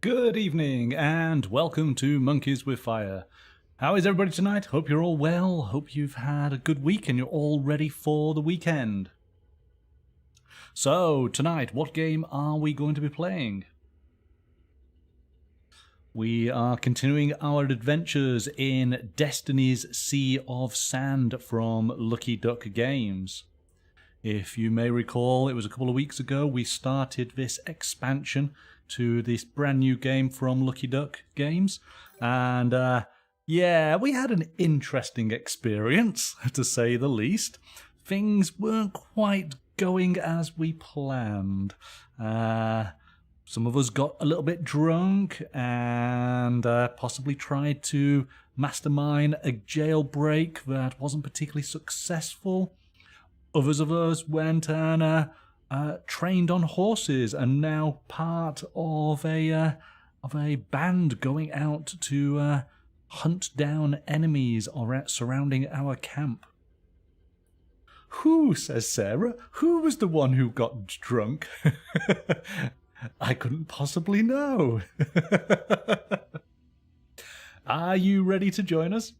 Good evening and welcome to Monkeys with Fire. How is everybody tonight? Hope you're all well. Hope you've had a good week and you're all ready for the weekend. So, tonight, what game are we going to be playing? We are continuing our adventures in Destinies Sea of Sand from Lucky Duck Games. If you may recall, it was a couple of weeks ago we started this expansion to this brand new game from Lucky Duck Games. And yeah, we had an interesting experience, to say the least. Things weren't quite going as we planned. Some of us got a little bit drunk and possibly tried to mastermind a jailbreak that wasn't particularly successful. Others of us went and trained on horses and now part of a band going out to hunt down enemies surrounding our camp. Who, says Sarah, who was the one who got drunk? I couldn't possibly know. Are you ready to join us?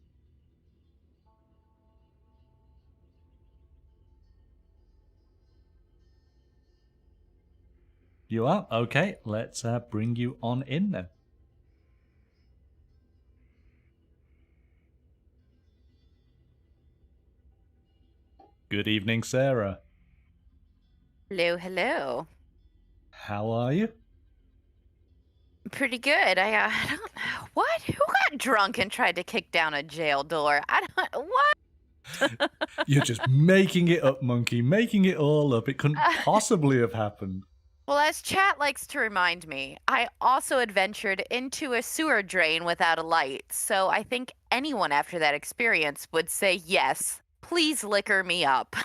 You are? Okay, let's bring you on in then. Good evening, Sarah. Hello, hello. How are you? Pretty good. I don't know. What? Who got drunk and tried to kick down a jail door? What? You're just making it up, Monkey. Making it all up. It couldn't possibly have happened. Well, as chat likes to remind me, I also adventured into a sewer drain without a light. So I think anyone after that experience would say, yes, please liquor me up.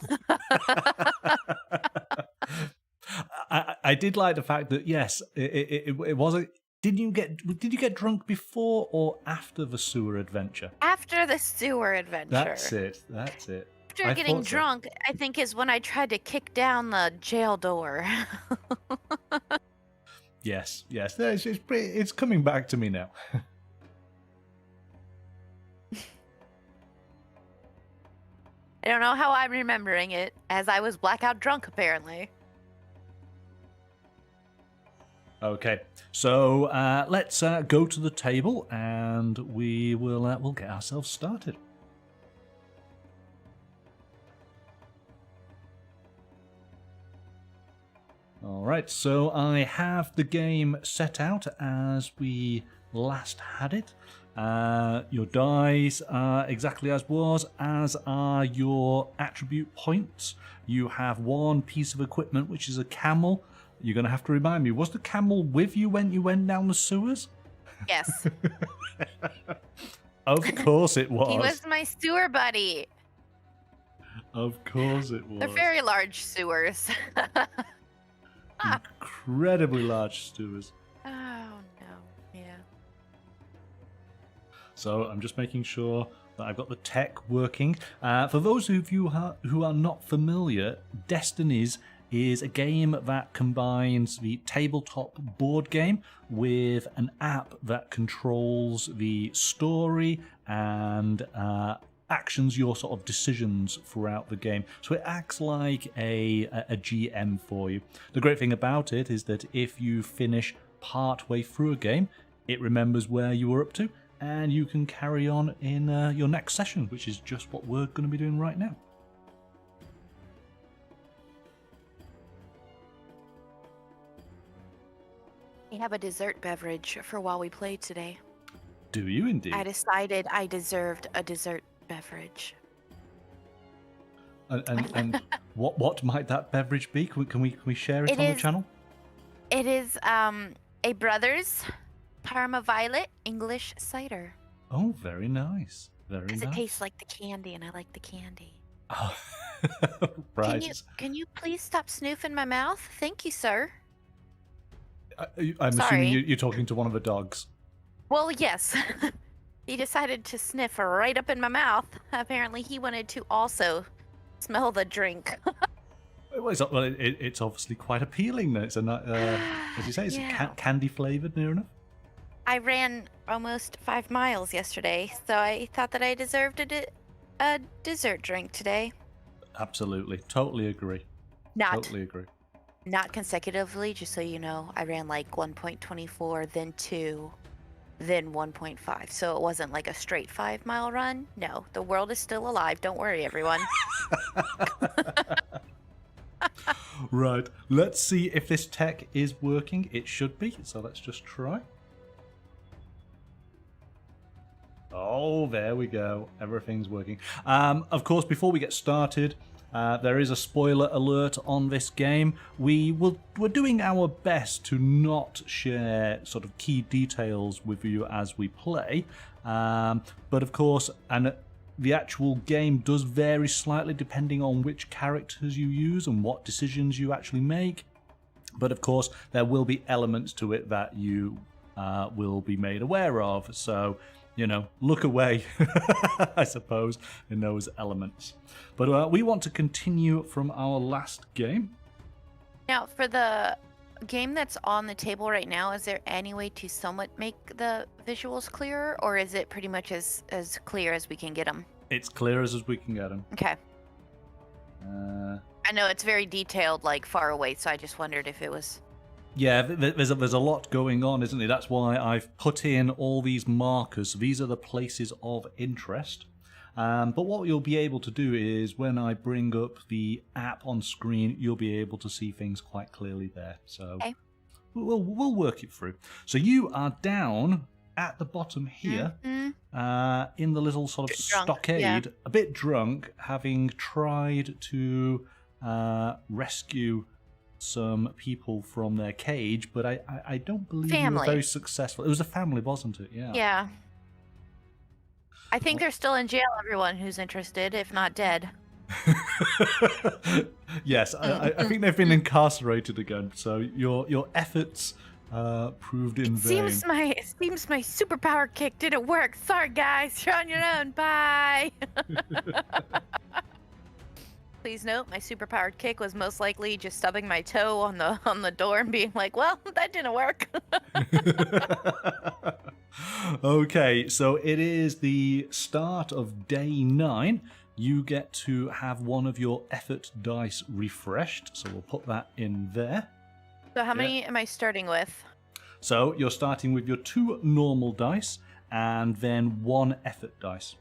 I did like the fact that, yes, it wasn't... Did you get drunk before or after the sewer adventure? After the sewer adventure. That's it. After getting drunk, I think, is when I tried to kick down the jail door. Yes. It's coming back to me now. I don't know how I'm remembering it, as I was blackout drunk, apparently. Okay, so let's go to the table and we'll get ourselves started. All right, so I have the game set out as we last had it. Your dice are exactly as was, as are your attribute points. You have one piece of equipment, which is a camel. You're going to have to remind me, was the camel with you when you went down the sewers? Yes. Of course it was. He was my sewer buddy. Of course it was. They're very large sewers. Incredibly large sewers. Oh, no. Yeah. So I'm just making sure that I've got the tech working. For those of you who are not familiar, Destinies is a game that combines the tabletop board game with an app that controls the story and actions your sort of decisions throughout the game. So it acts like a GM for you. The great thing about it is that if you finish part way through a game, it remembers where you were up to and you can carry on in your next session, which is just what we're going to be doing right now. We have a dessert beverage for while we played today. Do you indeed? I decided I deserved a dessert beverage. And what might that beverage be? Can we share it on the channel? It is a Brothers Parma Violet English cider. Oh, very nice. Very nice. Because it tastes like the candy, and I like the candy. Oh, right. Can you please stop snoofing my mouth? Thank you, sir. I'm assuming you're talking to one of the dogs. Well, yes. He decided to sniff right up in my mouth. Apparently, he wanted to also smell the drink. It's obviously quite appealing. It's as you say, it's candy flavored, near enough. I ran almost 5 miles yesterday, so I thought that I deserved a dessert drink today. Absolutely. Totally agree. Not Totally agree. not consecutively, just so you know. I ran like 1.24, then 2, then 1.5. So it wasn't like a straight 5-mile run. No, the world is still alive. Don't worry, everyone. Right. Let's see if this tech is working. It should be. So let's just try. Oh, there we go. Everything's working. Of course, before we get started, there is a spoiler alert on this game. We're doing our best to not share sort of key details with you as we play. But of course, the actual game does vary slightly depending on which characters you use and what decisions you actually make. But of course, there will be elements to it that you will be made aware of. So, you know, look away, I suppose, in those elements. But we want to continue from our last game. Now, for the game that's on the table right now, is there any way to somewhat make the visuals clearer, or is it pretty much as clear as we can get them? It's clear as we can get them. Okay. I know it's very detailed, like far away, so I just wondered if it was... Yeah, there's a lot going on, isn't there? That's why I've put in all these markers. These are the places of interest. But what you'll be able to do is when I bring up the app on screen, you'll be able to see things quite clearly there. So okay. We'll work it through. So you are down at the bottom here in the little sort of stockade, a bit drunk, having tried to rescue some people from their cage, but I don't believe you were very successful. It was a family, wasn't it? Yeah. Yeah. I think they're still in jail, everyone who's interested, if not dead. Yes, I think they've been incarcerated again, so your efforts proved in vain. It seems my superpower kick didn't work. Sorry, guys. You're on your own. Bye. Please note, my superpowered kick was most likely just stubbing my toe on the door and being like, well, that didn't work. Okay, so it is the start of day 9. You get to have one of your effort dice refreshed, so we'll put that in there. So how many am I starting with? So you're starting with your 2 normal dice and then 1 effort dice.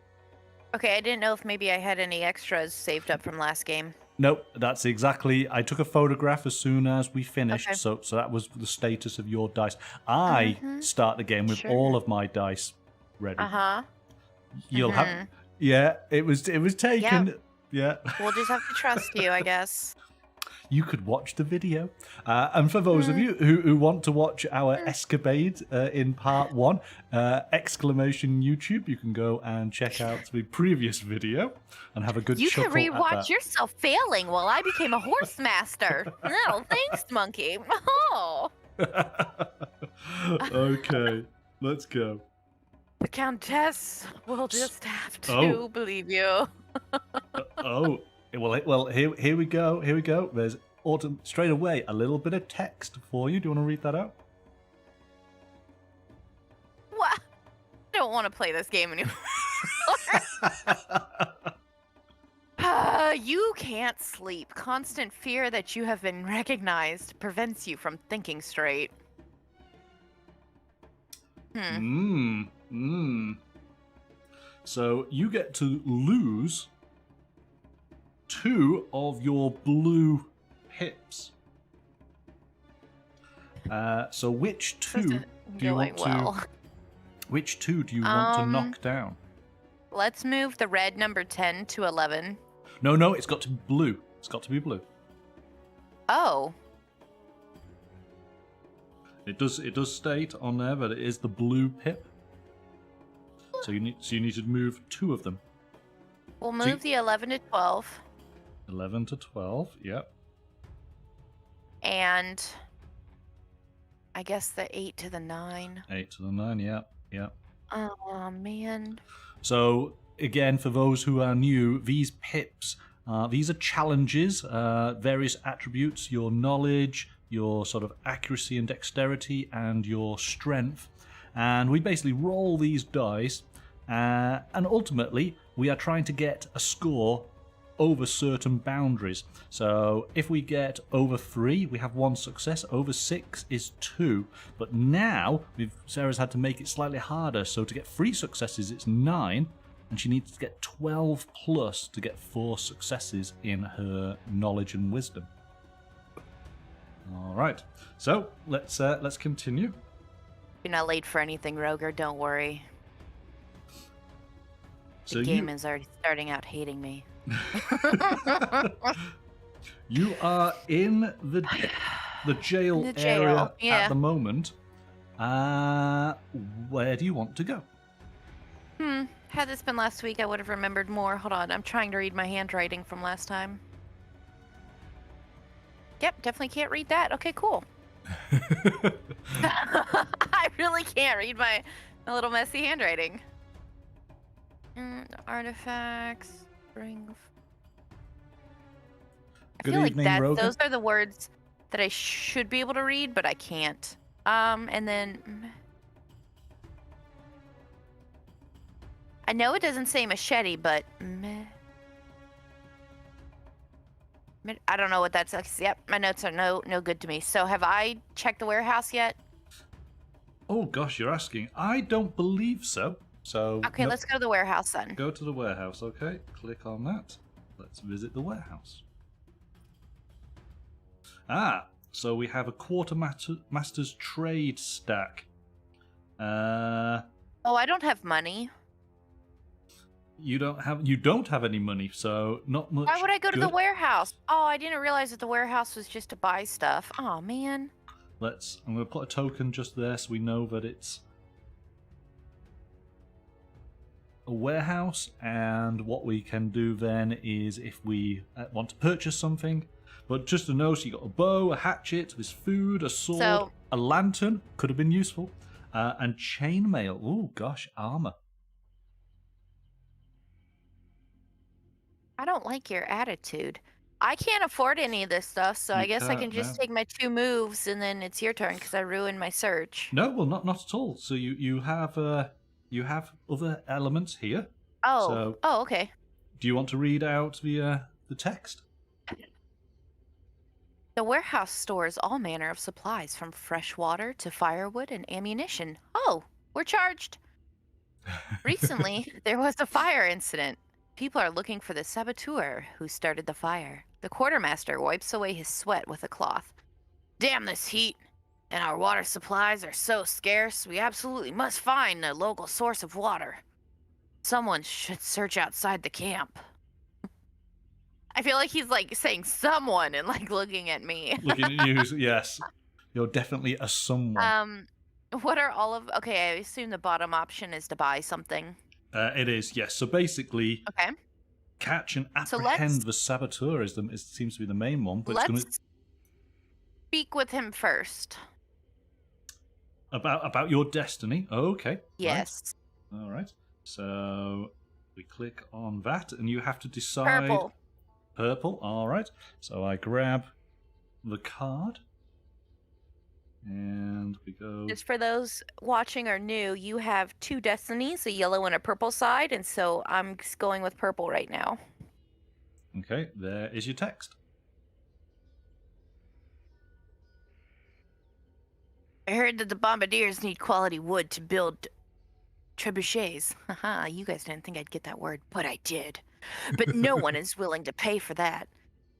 Okay, I didn't know if maybe I had any extras saved up from last game. Nope, that's exactly... I took a photograph as soon as we finished, okay. so that was the status of your dice. I start the game with all of my dice ready. Uh-huh. You'll have... Yeah, it was taken. Yeah. We'll just have to trust you, I guess. You could watch the video. And for those of you who want to watch our escapade in part 1, exclamation YouTube, you can go and check out the previous video and have a good chuckle at that. You can rewatch yourself failing while I became a horse master. Oh, thanks, monkey. Oh. Okay, let's go. The Countess will just have to believe you. Well, here we go. Here we go. There's straight away a little bit of text for you. Do you want to read that out? What? I don't want to play this game anymore. You can't sleep. Constant fear that you have been recognized prevents you from thinking straight. So you get to lose 2 of your blue pips. So which 2 do you want to? Which 2 do you want to knock down? Let's move the red number 10 to 11. No, it's got to be blue. It's got to be blue. Oh. It does state on there that it is the blue pip. So you need to move 2 of them. We'll move the 11 to 12. 11 to 12, yep. And I guess the 8 to the 9. 8 to the 9, yep. Oh, man. So, again, for those who are new, these pips, these are challenges, various attributes, your knowledge, your sort of accuracy and dexterity, and your strength. And we basically roll these dice, and ultimately we are trying to get a score over certain boundaries. So if we get over 3, we have 1 success. Over 6 is 2. But now Sarah's had to make it slightly harder. So to get 3 successes, it's 9, and she needs to get 12 plus to get 4 successes in her knowledge and wisdom. All right. So let's continue. You're not late for anything, Roger. Don't worry. So The game is already starting out hating me. You are in the jail area at the moment. Where do you want to go? Had this been last week, I would have remembered more. Hold on, I'm trying to read my handwriting from last time. Yep, definitely can't read that. Okay, cool. I really can't read my little messy handwriting. Artifacts, bring. I feel like those are the words that I should be able to read, but I can't. And then I know it doesn't say machete, but I don't know what that's. Yep, my notes are no good to me. So have I checked the warehouse yet? Oh gosh, you're asking. I don't believe so. So okay, let's go to the warehouse then. Go to the warehouse. Okay, click on that. Let's visit the warehouse. So we have a quartermaster's trade stack. Oh, I don't have money. You don't have any money, so not much. Why would I go to the warehouse? Oh, I didn't realize that the warehouse was just to buy stuff. Oh man. I'm going to put a token just there so we know that it's a warehouse, and what we can do then is if we want to purchase something. But just to know, so you got a bow, a hatchet, there's food, a sword, a lantern, could have been useful, and chainmail. Oh gosh, armor. I don't like your attitude. I can't afford any of this stuff, so I guess I can just take my 2 moves, and then it's your turn because I ruined my search. No, well, not at all. So you have other elements here. Oh, okay. Do you want to read out the text? The warehouse stores all manner of supplies, from fresh water to firewood and ammunition. Oh, we're charged. Recently, there was a fire incident. People are looking for the saboteur who started the fire. The quartermaster wipes away his sweat with a cloth. Damn this heat! And our water supplies are so scarce, we absolutely must find a local source of water. Someone should search outside the camp. I feel like he's like saying someone and like looking at me. Looking at you, yes. You're definitely a someone. What are all of... Okay, I assume the bottom option is to buy something. It is, yes. So basically, catch and apprehend the saboteur seems to be the main one. But let's speak with him first. About your destiny. Oh, okay. Yes. Right. All right. So we click on that, and you have to decide. Purple. All right. So I grab the card, and we go. Just for those watching or new, you have 2 destinies, a yellow and a purple side, and so I'm just going with purple right now. Okay, there is your text. I heard that the bombardiers need quality wood to build trebuchets. Haha, you guys didn't think I'd get that word, but I did. But no one is willing to pay for that.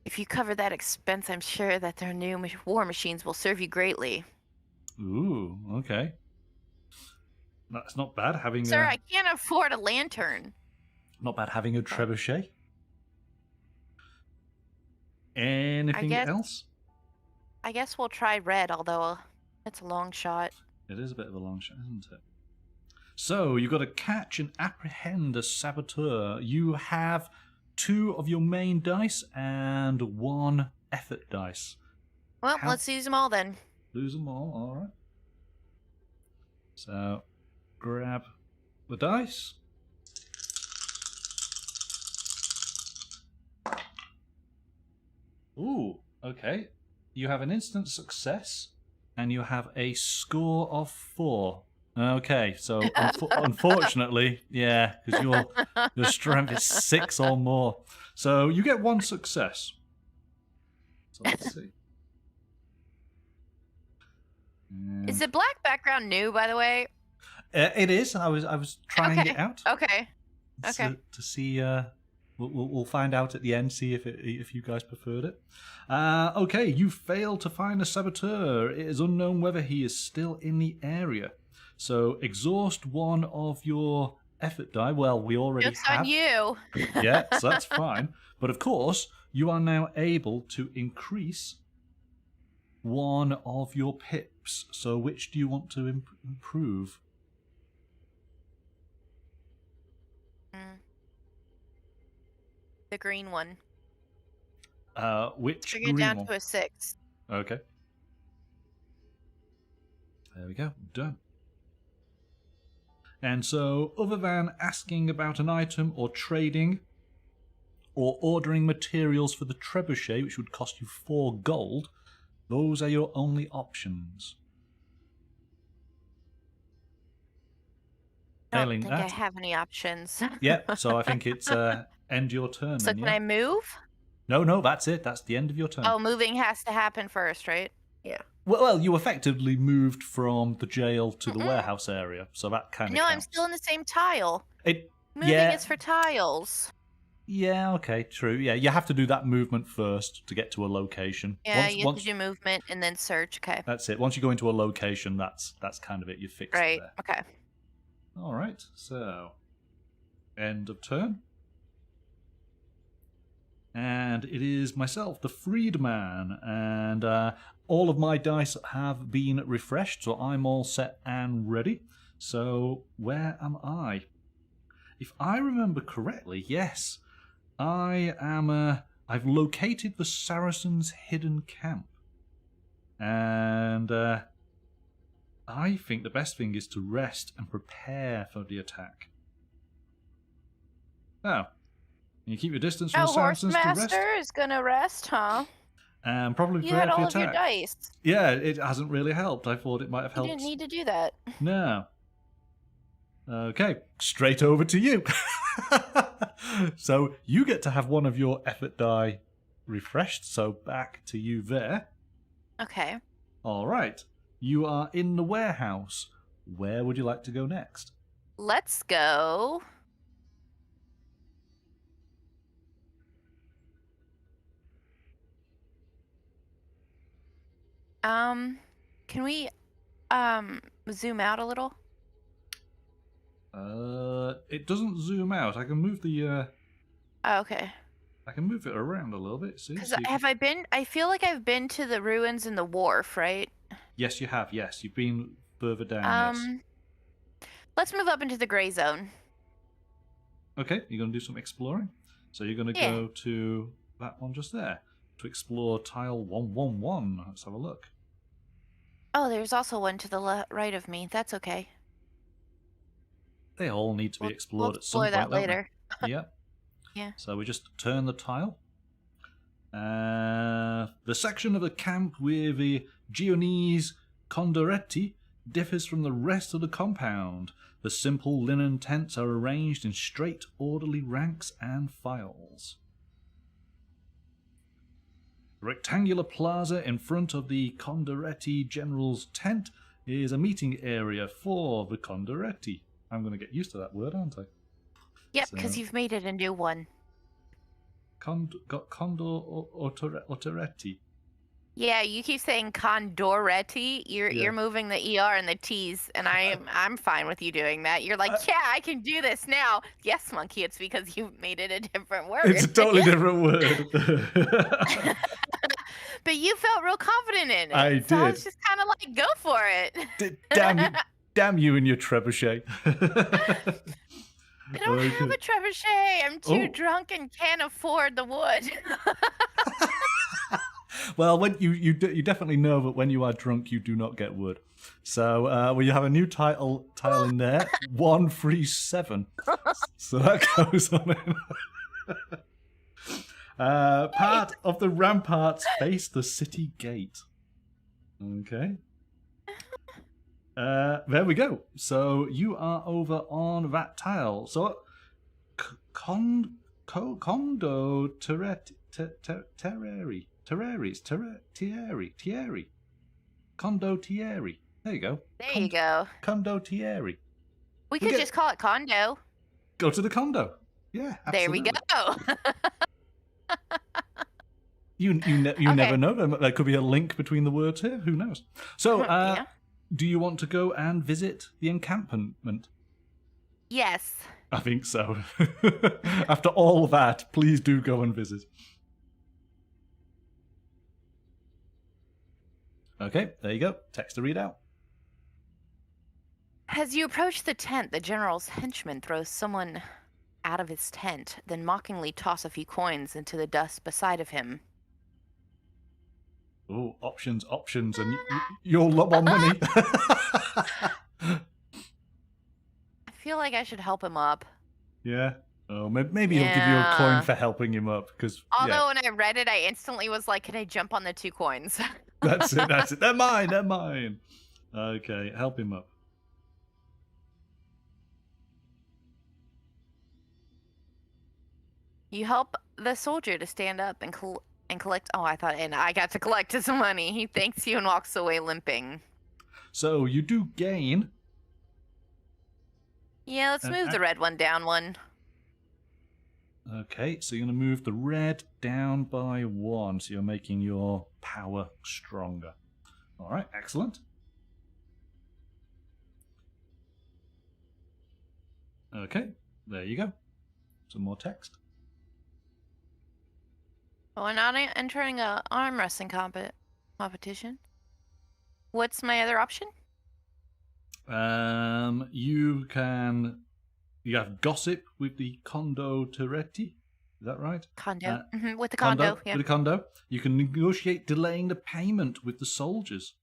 If you cover that expense, I'm sure that their new war machines will serve you greatly. Ooh, okay. That's not bad having Sir, I can't afford a lantern. Not bad having a trebuchet. Anything else? I guess we'll try red, although it's a long shot. It is a bit of a long shot, isn't it? So, you've got to catch and apprehend a saboteur. You have 2 of your main dice and 1 effort dice. Well, let's use them all then. Lose them all, alright. So, grab the dice. Ooh, okay. You have an instant success, and you have a score of 4. Okay, so unfortunately, yeah, because your strength is 6 or more. So you get 1 success. So let's see. Is the black background new, by the way? It is. I was trying it out. Okay. Okay. To see. We'll find out at the end. See if you guys preferred it. Okay, you failed to find the saboteur. It is unknown whether he is still in the area. So exhaust 1 of your effort die. Well, we already It's have. on you. Yeah, so that's fine. But of course, you are now able to increase 1 of your pips. So which do you want to improve? The green one. Which Bring green it down one? to a 6. Okay. There we go. Done. And so, other than asking about an item or trading or ordering materials for the trebuchet, which would cost you 4 gold, those are your only options. I don't think I have any options. Yeah, so I think it's end your turn. So then, can yeah? I move? No, that's it. That's the end of your turn. Oh, moving has to happen first, right? Yeah. Well, you effectively moved from the jail to the warehouse area, so that kind of No, counts. I'm still in the same tile. Moving yeah. is for tiles. Yeah, okay, true. Yeah, you have to do that movement first to get to a location. Yeah, you have to do movement and then search. Okay. That's it. Once you go into a location, that's kind of it. You fixed it there. Okay. All right. So, end of turn. And it is myself, the freedman, and all of my dice have been refreshed, so I'm all set and ready. So, where am I? If I remember correctly, yes, I am. I've located the Saracens' hidden camp, and I think the best thing is to rest and prepare for the attack. Oh. You keep your distance from the Saracens to rest? Horsemaster is gonna rest, huh? And probably You prepare had for all the of your attack. dice. Yeah, it hasn't really helped. I thought it might have You helped. didn't need to do that. No. Okay, straight over to you. So you get to have 1 of your effort die refreshed, so back to you there. Okay. All right. You are in the warehouse. Where would you like to go next? Let's go. Can we zoom out a little? It doesn't zoom out. I can move the Oh, okay. I can move it around a little bit. See? Because So you have I been? I feel like I've been to the ruins and the wharf, right? Yes, you have. Yes, you've been further down. Yes. Let's move up into the gray zone. Okay, you're going to do some exploring. So you're going to go to that one just there to explore tile 111. Let's have a look. Oh, there's also one to the right of me. That's okay. They all need to be explored we'll at some point. explore that later. Yep. Yeah. So we just turn the tile. The section of the camp with the Genoese Condoretti differs from the rest of the compound. The simple linen tents are arranged in straight, orderly ranks and files. The rectangular plaza in front of the Condoretti General's tent is a meeting area for the Condoretti. I'm going to get used to that word, aren't I? Yep, because you've made it a new one. Got Condor or Toretti? Yeah, you keep saying Condoretti. You're moving the ER and the T's, and I'm fine with you doing that. You're like, yeah, I can do this now. Yes, Monkey, it's because you made it a different word. It's a totally different word. But you felt real confident in it. I so I did. was just kind of like, go for it. Damn you and your trebuchet. I don't have a trebuchet. I'm too drunk and can't afford the wood. Well, when you definitely know that when you are drunk, you do not get wood. So we have a new tile in there, 137. So that goes on in. Part of the ramparts face the city gate. Okay. There we go. So you are over on that tile. So condo terrari. Condo Tieri. There you go. There you go. Condo Tieri. We could just call it condo. Go to the condo. Yeah, absolutely. There we go. You never know. There could be a link between the words here. Who knows? So, Yeah. do you want to go and visit the encampment? Yes. I think so. After all that, please do go and visit. Okay, there you go. Text to read out. As you approach the tent, the general's henchman throws someone out of his tent, then mockingly toss a few coins into the dust beside of him. Oh, options, and you'll lot more money. I feel like I should help him up. Yeah. Oh, maybe he'll give you a coin for helping him up. Although when I read it, I instantly was like, can I jump on the 2 coins? That's it. They're mine. Okay, help him up. You help the soldier to stand up and collect. Oh, and I got to collect his money. He thanks you and walks away limping. So you do gain. Yeah, let's move the red one down 1. Okay, so you're going to move the red down by 1, so you're making your power stronger. All right, excellent. Okay, there you go. Some more text. Oh, we're not entering a arm wrestling competition. What's my other option? You have gossip with the Condo Toretti. Is that right? Condo. With the condo, yeah. With the condo. You can negotiate delaying the payment with the soldiers.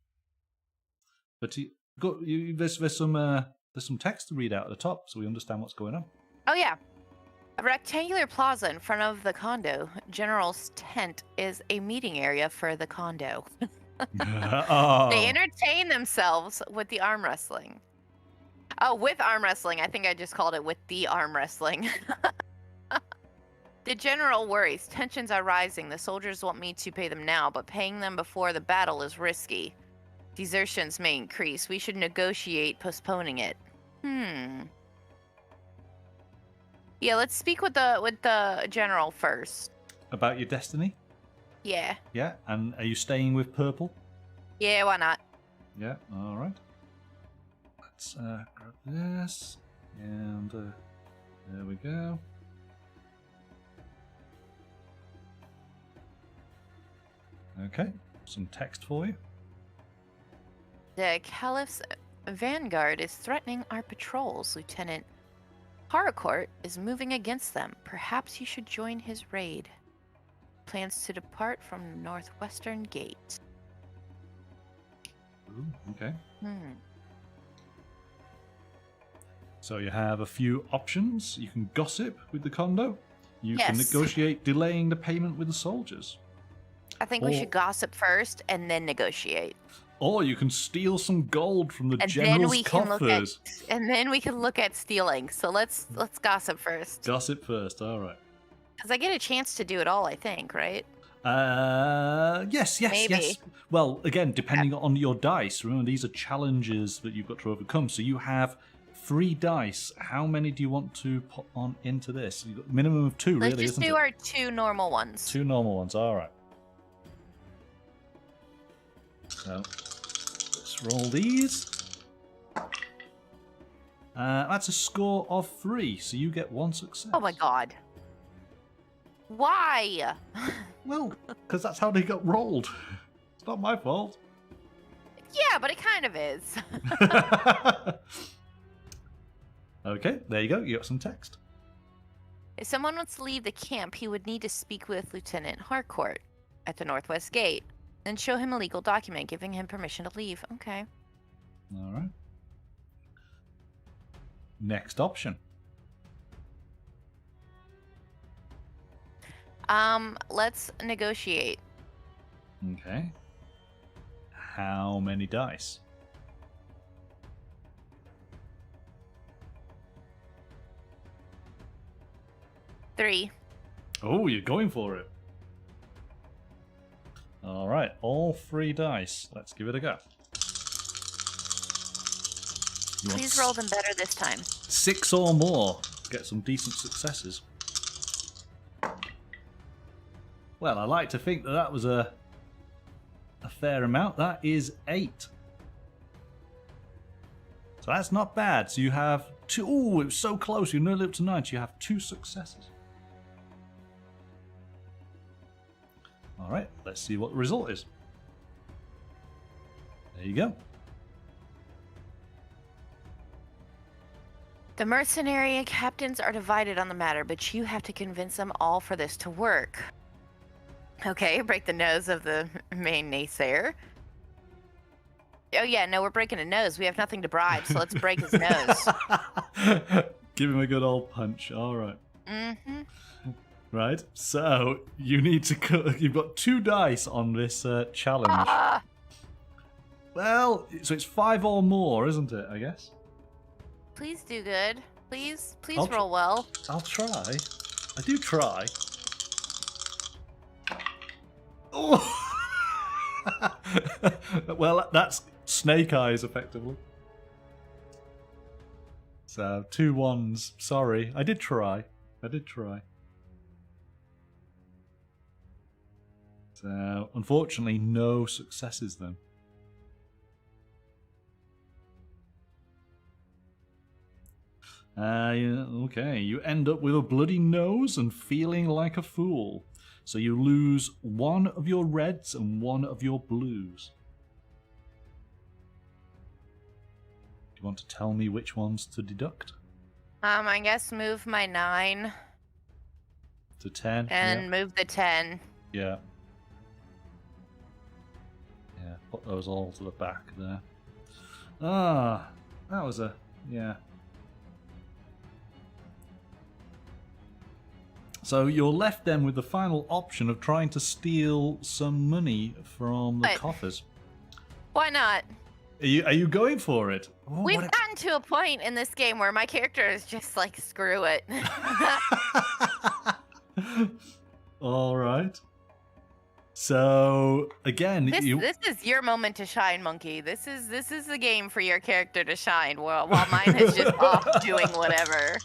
But there's some text to read out at the top so we understand what's going on. Oh, yeah. A rectangular plaza in front of the condo. General's tent is a meeting area for the condo. Oh. They entertain themselves with the arm wrestling. Oh, with arm wrestling. I think I just called it with the arm wrestling. The general worries. Tensions are rising. The soldiers want me to pay them now, but paying them before the battle is risky. Desertions may increase. We should negotiate postponing it. Yeah, let's speak with the general first. About your destiny? Yeah. Yeah, and are you staying with purple? Yeah, why not? Yeah, all right. Let's grab this, and there we go. Okay, some text for you. The Caliph's vanguard is threatening our patrols, Lieutenant. Harcourt is moving against them. Perhaps you should join his raid. Plans to depart from the northwestern gate. Ooh, okay. So you have a few options. You can gossip with the condo. You can negotiate delaying the payment with the soldiers. I think we should gossip first and then negotiate. Or you can steal some gold from the general's coffers. And then we can look at stealing. So let's gossip first. Gossip first, all right. Because I get a chance to do it all, I think, right? Yes. Well, again, depending on your dice. Remember, these are challenges that you've got to overcome. So you have 3 dice. How many do you want to put on into this? You've got a minimum of 2, really, Let's just do our 2 normal ones. 2 normal ones, all right. So, let's roll these. That's a score of 3, so you get 1 success. Oh my god. Why? Well, because that's how they got rolled. It's not my fault. Yeah, but it kind of is. Okay, there you go. You got some text. If someone wants to leave the camp, he would need to speak with Lieutenant Harcourt at the Northwest Gate and show him a legal document giving him permission to leave. Okay. All right. Next option. Let's negotiate. Okay. How many dice? 3. Oh, you're going for it. All right, all 3 dice. Let's give it a go. Please roll them better this time. 6 or more. Get some decent successes. Well, I like to think that that was a fair amount. That is 8. So that's not bad. So you have 2. Oh, it was so close. You're nearly up to 9. So you have 2 successes. All right, let's see what the result is. There you go. The mercenary captains are divided on the matter, but you have to convince them all for this to work. Okay, break the nose of the main naysayer. Oh yeah, no, we're breaking a nose. We have nothing to bribe, so let's break his nose. Give him a good old punch. All right. Mm-hmm. Right, so you need to. You've got 2 dice on this challenge. Well, so it's 5 or more, isn't it? I guess. Please do good. Please I'll roll well. I'll try. I do try. Oh! Well, that's snake eyes, effectively. So 2 1s. Sorry, I did try. So, unfortunately, no successes then. Okay, you end up with a bloody nose and feeling like a fool. So you lose 1 of your reds and 1 of your blues. Do you want to tell me which ones to deduct? I guess move my 9. To 10? And move the 10. Yeah. Yeah, put those all to the back there. Ah, that was a... yeah. So you're left then with the final option of trying to steal some money from the coffers. Why not? Are you going for it? Oh, We've gotten to a point in this game where my character is just like, screw it. All right. So again, this is your moment to shine, Monkey. This is the game for your character to shine. While mine is just off doing whatever.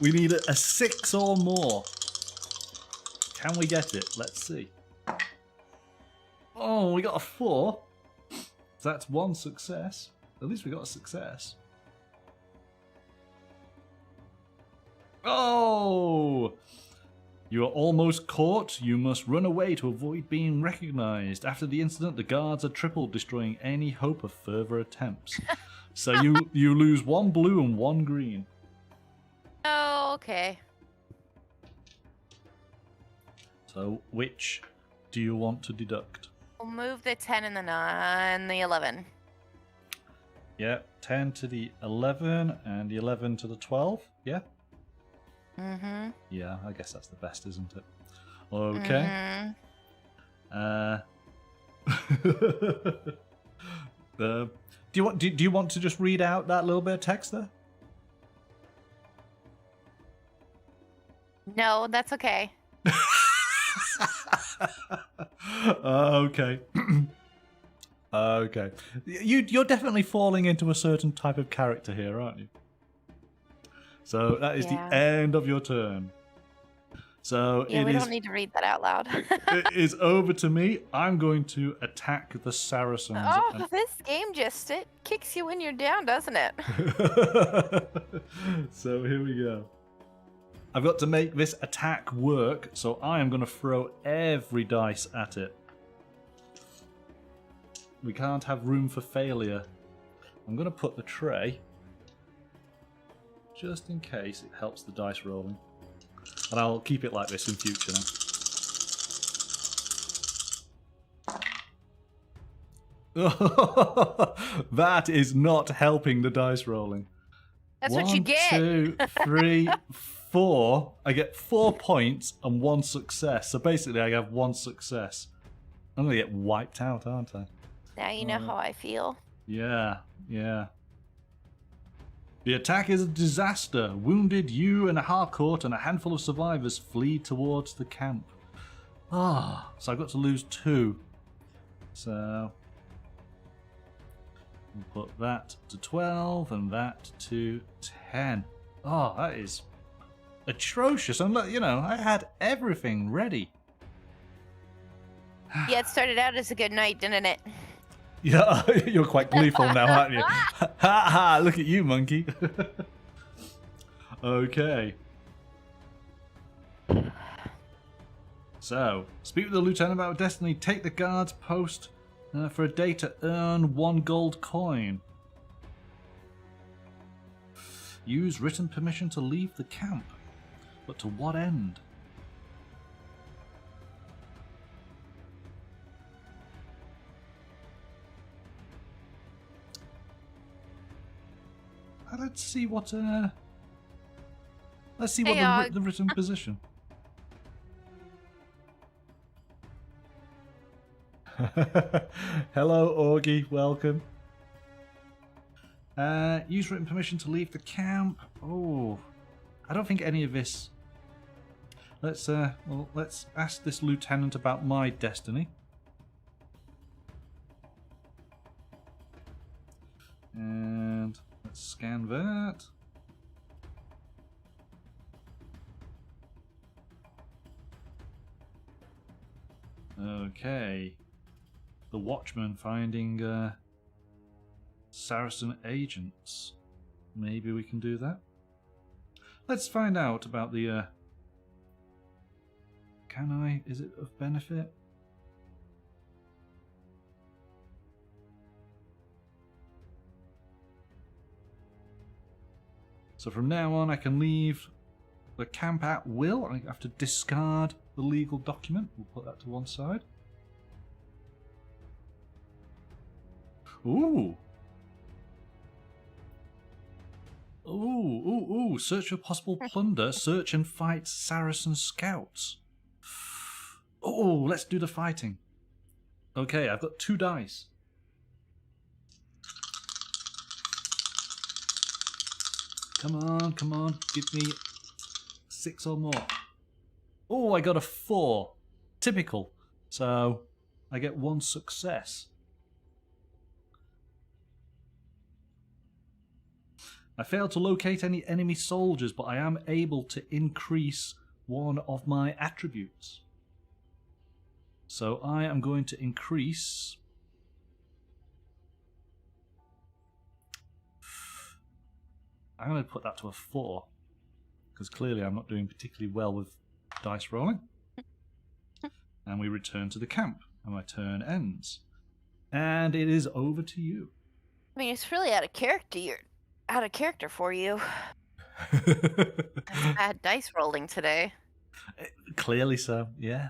We need a 6 or more. Can we get it? Let's see. Oh, we got a 4. So that's 1 success. At least we got a success. Oh! You are almost caught. You must run away to avoid being recognized. After the incident, the guards are tripled, destroying any hope of further attempts. So you lose 1 blue and 1 green. Oh, okay. So which do you want to deduct? We'll move the 10 and the 9, the 11. Yeah, 10 to the 11 and the 11 to the 12. Yeah? Mm-hmm. Yeah, I guess that's the best, isn't it? Okay. Mm-hmm. Do you want to just read out that little bit of text there? No, that's okay. Okay. Okay. You're definitely falling into a certain type of character here, aren't you? So that is the end of your turn. So we don't need to read that out loud. It is over to me. I'm going to attack the Saracens. Oh, this game it kicks you when you're down, doesn't it? So here we go. I've got to make this attack work, so I am going to throw every dice at it. We can't have room for failure. I'm going to put the tray, just in case it helps the dice rolling. And I'll keep it like this in future now. That is not helping the dice rolling. That's what you get. 1, 2, 3, 4. I get 4 points and 1 success. So basically I have 1 success. I'm going to get wiped out, aren't I? Now you know how I feel. Yeah, yeah. The attack is a disaster. Wounded, you and a Harcourt and a handful of survivors flee towards the camp. Ah, so I've got to lose 2. So we'll put that to 12 and that to 10. Oh, that is atrocious. And look, you know, I had everything ready. Yeah, it started out as a good night, didn't it? Yeah, you're quite gleeful now, aren't you? Ha ha, look at you, monkey. Okay. So, speak with the lieutenant about Destiny. Take the guard's post for a day to earn 1 gold coin. Use written permission to leave the camp. But to what end? Let's see what the written position. Hello, Augie. Welcome. Use written permission to leave the camp. Oh, I don't think any of this. Let's ask this lieutenant about my destiny. And let's scan that. Okay. The Watchman finding Saracen agents. Maybe we can do that. Let's find out about the... Can I? Is it of benefit? So from now on I can leave the camp at will. I have to discard the legal document. We'll put that to one side. Ooh. Ooh. Search for possible plunder. Search and fight Saracen scouts. Oh, let's do the fighting. Okay, I've got 2 dice. Come on. Give me 6 or more. Oh, I got a 4. Typical. So, I get 1 success. I failed to locate any enemy soldiers, but I am able to increase one of my attributes. So I am going to increase... I'm going to put that to a 4, because clearly I'm not doing particularly well with dice rolling. And we return to the camp, and my turn ends. And it is over to you. I mean, it's really out of character for you. I've had dice rolling today. Clearly so, yeah.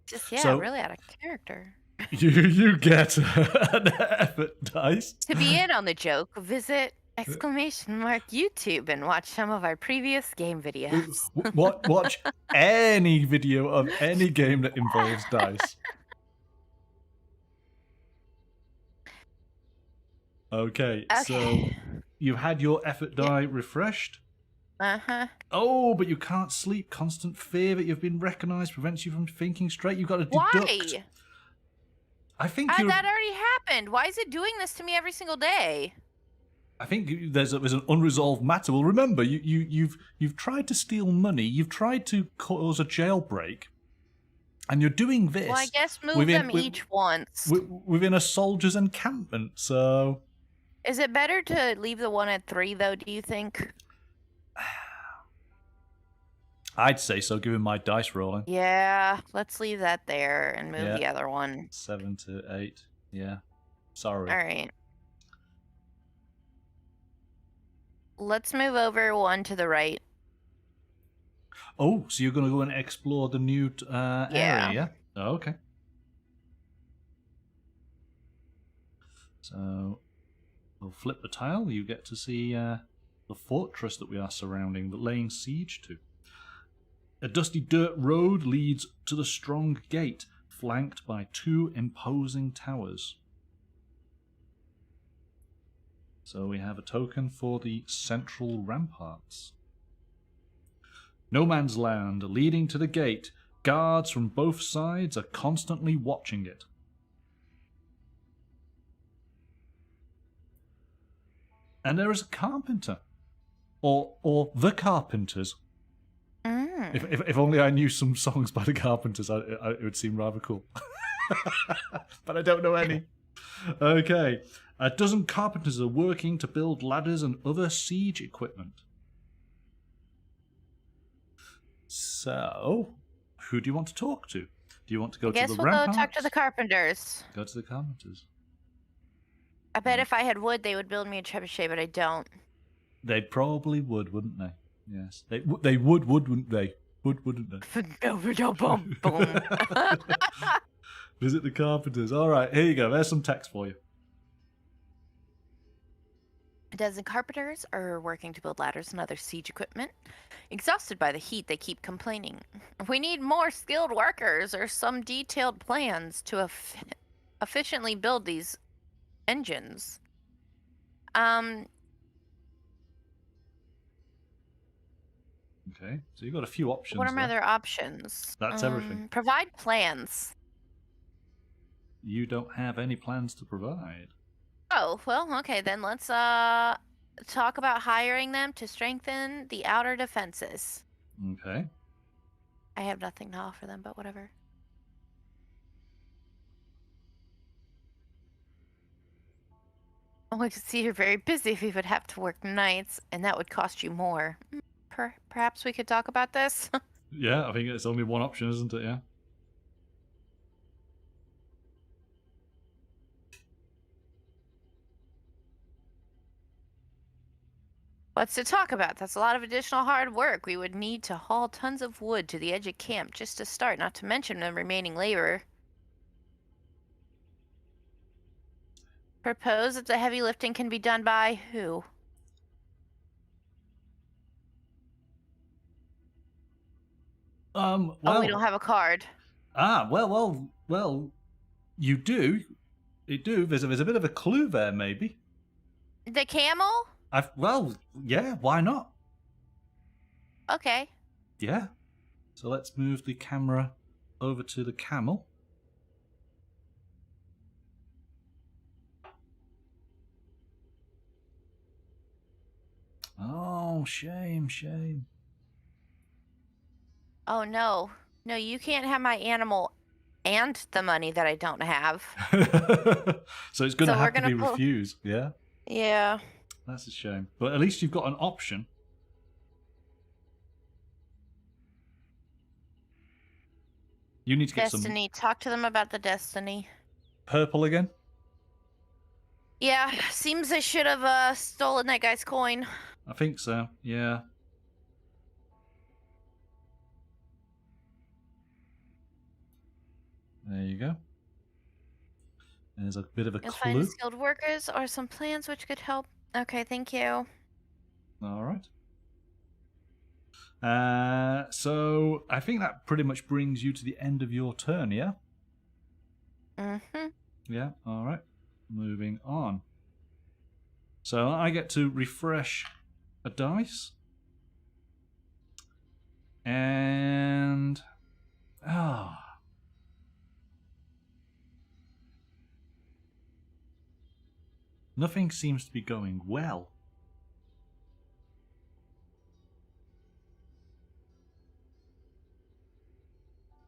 Just, yeah, So, really out of character. You get an effort dice. To be in on the joke, visit !YouTube and watch some of our previous game videos. Watch any video of any game that involves dice. Okay, so you had your effort die refreshed. Oh, but you can't sleep. Constant fear that you've been recognized prevents you from thinking straight. You've got to deduct. Why? I think that already happened. Why is it doing this to me every single day? I think there's an unresolved matter. Well, remember, you've tried to steal money. You've tried to cause a jailbreak, and you're doing this. Well, I guess move them each once within a soldier's encampment. So, is it better to leave the one at 3 though? Do you think? I'd say so, given my dice rolling. Yeah, let's leave that there and move the other one. 7 to 8. Yeah. Sorry. All right. Let's move over 1 to the right. Oh, so you're going to go and explore the new area, yeah? Oh, okay. So, we'll flip the tile. You get to see the fortress that we are surrounding, laying siege to. A dusty dirt road leads to the strong gate, flanked by 2 imposing towers. So we have a token for the central ramparts. No man's land leading to the gate. Guards from both sides are constantly watching it. And there is a carpenter. Or the Carpenters. If only I knew some songs by the Carpenters, it would seem rather cool. But I don't know any. Okay. A dozen carpenters are working to build ladders and other siege equipment. So, who do you want to talk to? Do you want to go to the ramparts? I guess we'll go talk to the carpenters. Go to the carpenters. I bet if I had wood, they would build me a trebuchet, but I don't. They probably would, wouldn't they? Yes. They would, wouldn't they? Wouldn't they? Boom. Visit the carpenters. All right, here you go. There's some text for you. A dozen carpenters are working to build ladders and other siege equipment. Exhausted by the heat, they keep complaining. We need more skilled workers or some detailed plans to efficiently build these engines. Okay, so you've got a few options. What are my other options? That's everything. Provide plans. You don't have any plans to provide. Oh, well, okay, then let's talk about hiring them to strengthen the outer defenses. Okay. I have nothing to offer them, but whatever. Oh, I can see you're very busy if you would have to work nights, and that would cost you more. Perhaps we could talk about this? Yeah, I think it's only one option, isn't it? Yeah. What's to talk about? That's a lot of additional hard work. We would need to haul tons of wood to the edge of camp just to start, not to mention the remaining labor. Propose that the heavy lifting can be done by who? Well, oh, we don't have a card. Well, you do. You do. There's a bit of a clue there, maybe. The camel? Well, yeah, why not? Okay. Yeah. So let's move the camera over to the camel. Oh, shame. Oh, no. No, you can't have my animal and the money that I don't have. So it's going to have to be refused, yeah? Yeah. That's a shame. But at least you've got an option. You need to get Destiny. Talk to them about the Destiny. Purple again? Yeah, seems they should have stolen that guy's coin. I think so, yeah. There you go. There's a bit of a clue. Find skilled workers or some plans which could help. Okay, thank you. All right. So I think that pretty much brings you to the end of your turn, yeah? Mm-hmm. Yeah, all right. Moving on. So I get to refresh a dice. And... nothing seems to be going well.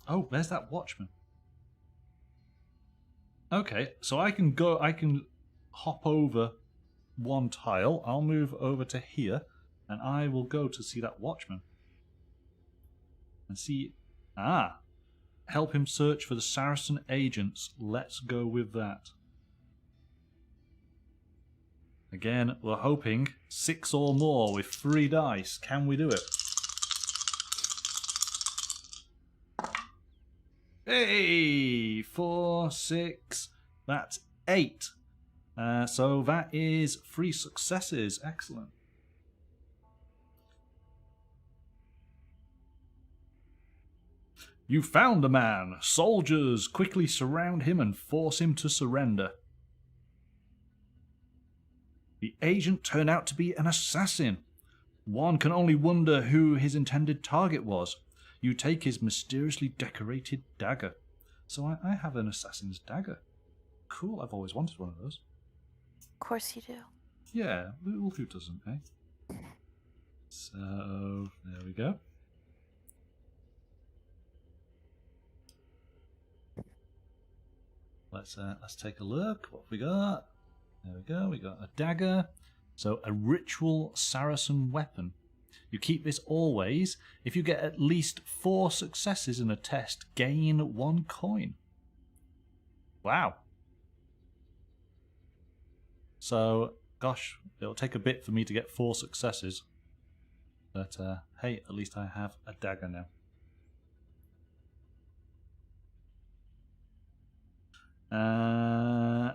Oh, there's that watchman. Okay, so I can hop over one tile. I'll move over to here, and I will go to see that watchman. And see... help him search for the Saracen agents. Let's go with that. Again, we're hoping 6 or more with 3 dice. Can we do it? Hey! 4, 6, that's 8. So that is 3 successes. Excellent. You found a man. Soldiers quickly surround him and force him to surrender. The agent turned out to be an assassin. One can only wonder who his intended target was. You take his mysteriously decorated dagger. So I have an assassin's dagger. Cool, I've always wanted one of those. Of course you do. Yeah, well, who doesn't, eh? So, there we go. Let's take a look. What have we got? There we go. We got a dagger. So a ritual Saracen weapon. You keep this always. If you get at least 4 successes in a test, gain 1 coin. Wow. So, gosh, it'll take a bit for me to get 4 successes. But, hey, at least I have a dagger now.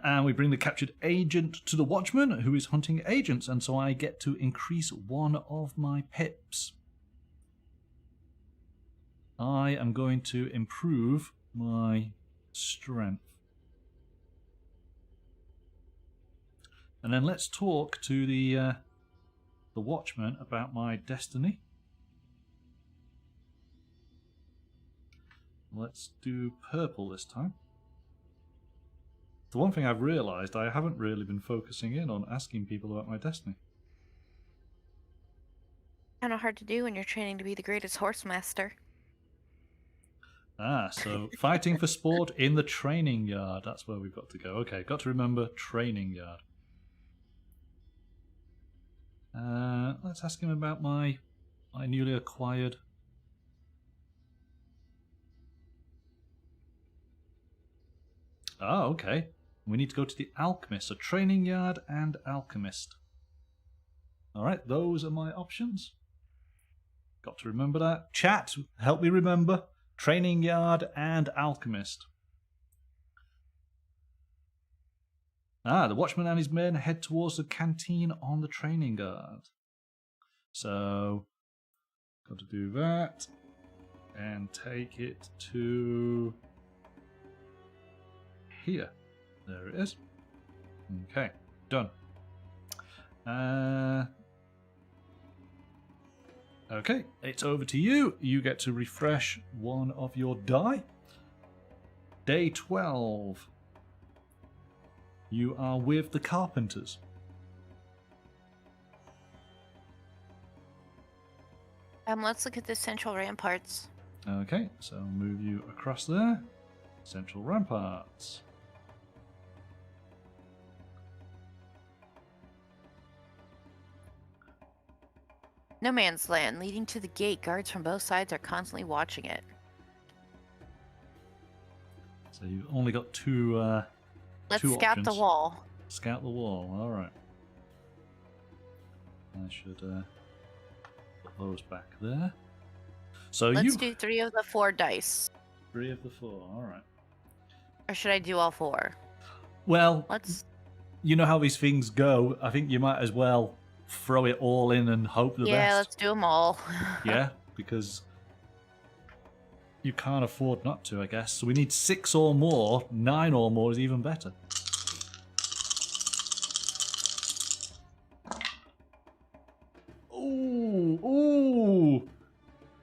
And we bring the captured agent to the watchman, who is hunting agents, and so I get to increase 1 of my pips. I am going to improve my strength. And then let's talk to the watchman about my destiny. Let's do purple this time. The one thing I've realised, I haven't really been focusing in on asking people about my destiny. Kind of hard to do when you're training to be the greatest horse master. Ah, so fighting for sport in the training yard. That's where we've got to go. Okay, got to remember training yard. Let's ask him about my newly acquired... Oh, okay. We need to go to the alchemist. So training yard and alchemist. Alright, those are my options. Got to remember that. Chat, help me remember. Training yard and alchemist. Ah, the watchman and his men head towards the canteen on the training yard. So, got to do that. And take it to... here. There it is. Okay, done. Okay, it's over to you. You get to refresh 1 of your die. Day 12. You are with the carpenters. Let's look at the central ramparts. Okay, so I'll move you across there. Central ramparts. No man's land leading to the gate. Guards from both sides are constantly watching it. So you've only got 2 Let's two scout options. the wall. Scout the wall, alright. I should put those back there. So Let's do 3 of the 4 dice. 3 of the 4, alright. Or should I do all 4? Well, Let's... you know how these things go. I think you might as well throw it all in and hope the best. Yeah, let's do them all. Yeah, because you can't afford not to, I guess. So we need 6 or more. 9 or more is even better. Ooh, ooh.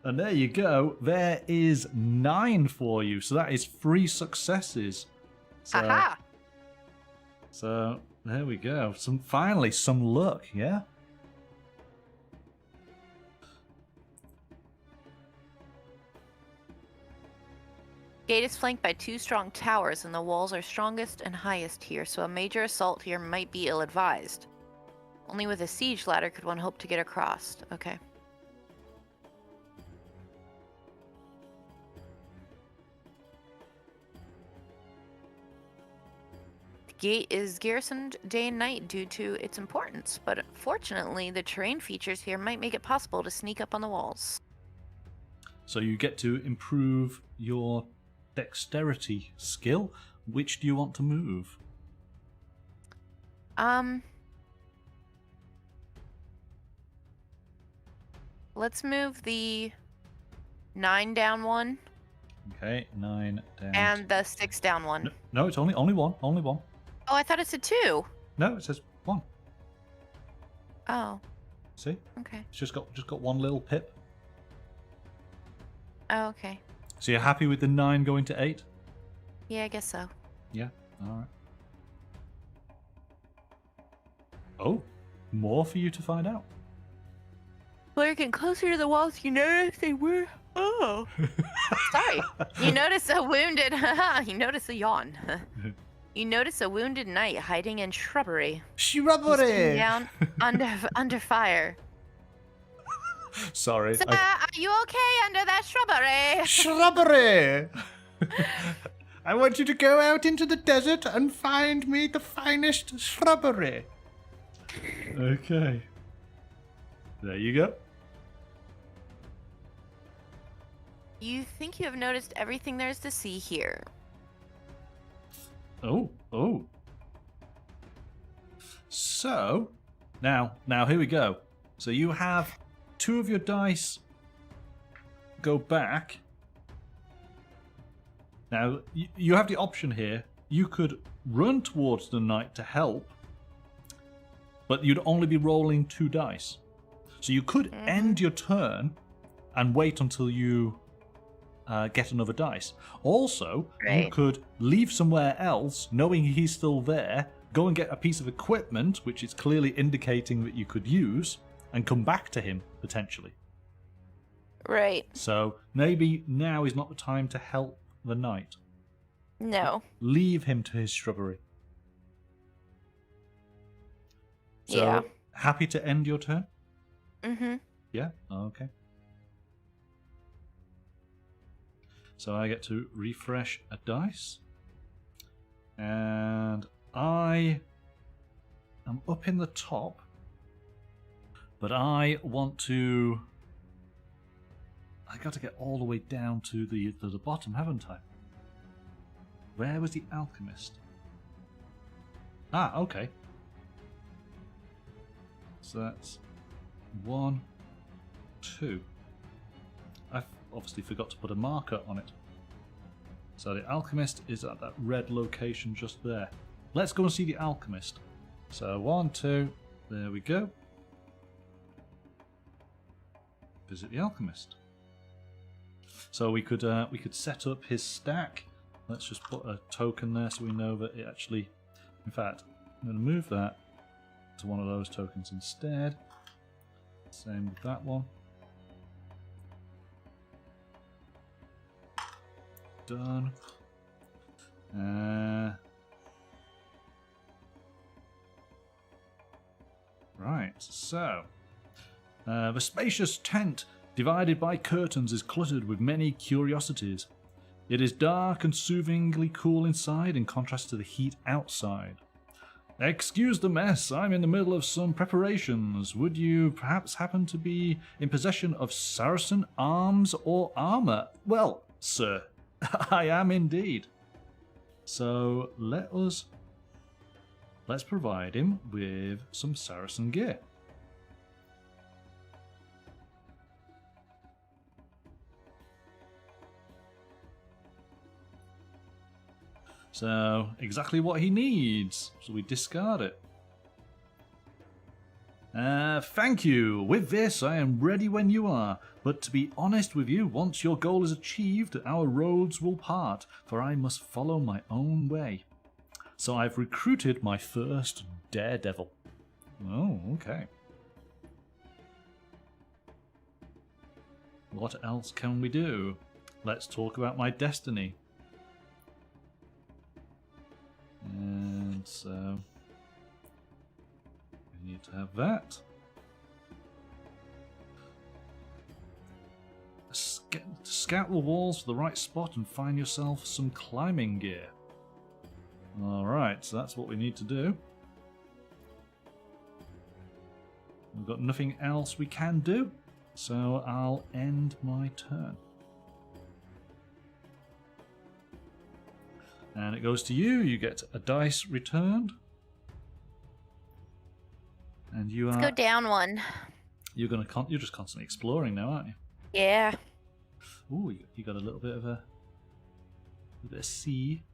And there you go. There is 9 for you. So that is 3 successes. Aha! So there we go. Finally some luck, yeah? Gate is flanked by 2 strong towers, and the walls are strongest and highest here, so a major assault here might be ill-advised. Only with a siege ladder could one hope to get across. Okay. The gate is garrisoned day and night due to its importance, but fortunately the terrain features here might make it possible to sneak up on the walls. So you get to improve your dexterity skill. Which do you want to move? Let's move the 9 down one. Okay, 9 down. And the 6 down one. No, it's only one. Only one. Oh, I thought it said 2. No, it says 1. Oh, See? okay. It's just got one little pip. Oh, okay. So you're happy with the 9 going to 8? Yeah, I guess so. Yeah. All right. Oh, more for you to find out. Lurking closer to the walls, you notice they were. Oh. Sorry. You notice a wounded. You notice a yawn. You notice a wounded knight hiding in shrubbery. He's pinned down under fire. Sorry. Sir, are you okay under that shrubbery? Shrubbery! I want you to go out into the desert and find me the finest shrubbery. Okay. There you go. You think you have noticed everything there is to see here. Oh. So, now here we go. So you have 2 of your dice go back. Now, you have the option here. You could run towards the knight to help, but you'd only be rolling 2 dice. So you could end your turn and wait until you get another dice. Also, you could leave somewhere else, knowing he's still there, go and get a piece of equipment, which is clearly indicating that you could use, and come back to him, potentially. Right. So maybe now is not the time to help the knight. No. Leave him to his shrubbery. So, Yeah. happy to end your turn? Mm-hmm. Yeah? Okay. So I get to refresh a dice. And I am up in the top. But I want to... I got to get all the way down to the bottom, haven't I? Where was the alchemist? Ah, okay. So that's 1, 2. I obviously forgot to put a marker on it. So the alchemist is at that red location just there. Let's go and see the alchemist. So 1, 2, there we go. Visit the alchemist. So we could set up his stack. Let's just put a token there so we know that it actually... In fact, I'm going to move that to one of those tokens instead. Same with that one. Done. Right, so... the spacious tent, divided by curtains, is cluttered with many curiosities. It is dark and soothingly cool inside in contrast to the heat outside. Excuse the mess, I'm in the middle of some preparations. Would you perhaps happen to be in possession of Saracen arms or armour? Well, sir, I am indeed. So let's provide him with some Saracen gear. So, exactly what he needs. So we discard it. Thank you. With this, I am ready when you are. But to be honest with you, once your goal is achieved, our roads will part, for I must follow my own way. So I've recruited my first daredevil. Oh, okay. What else can we do? Let's talk about my destiny. And so we need to have that. Scout the walls for the right spot and find yourself some climbing gear. Alright, so that's what we need to do. We've got nothing else we can do, so I'll end my turn. And it goes to you. You get a dice returned. And you are... Let's go down one. You're just constantly exploring now, aren't you? Yeah. Ooh, you got a little bit of sea.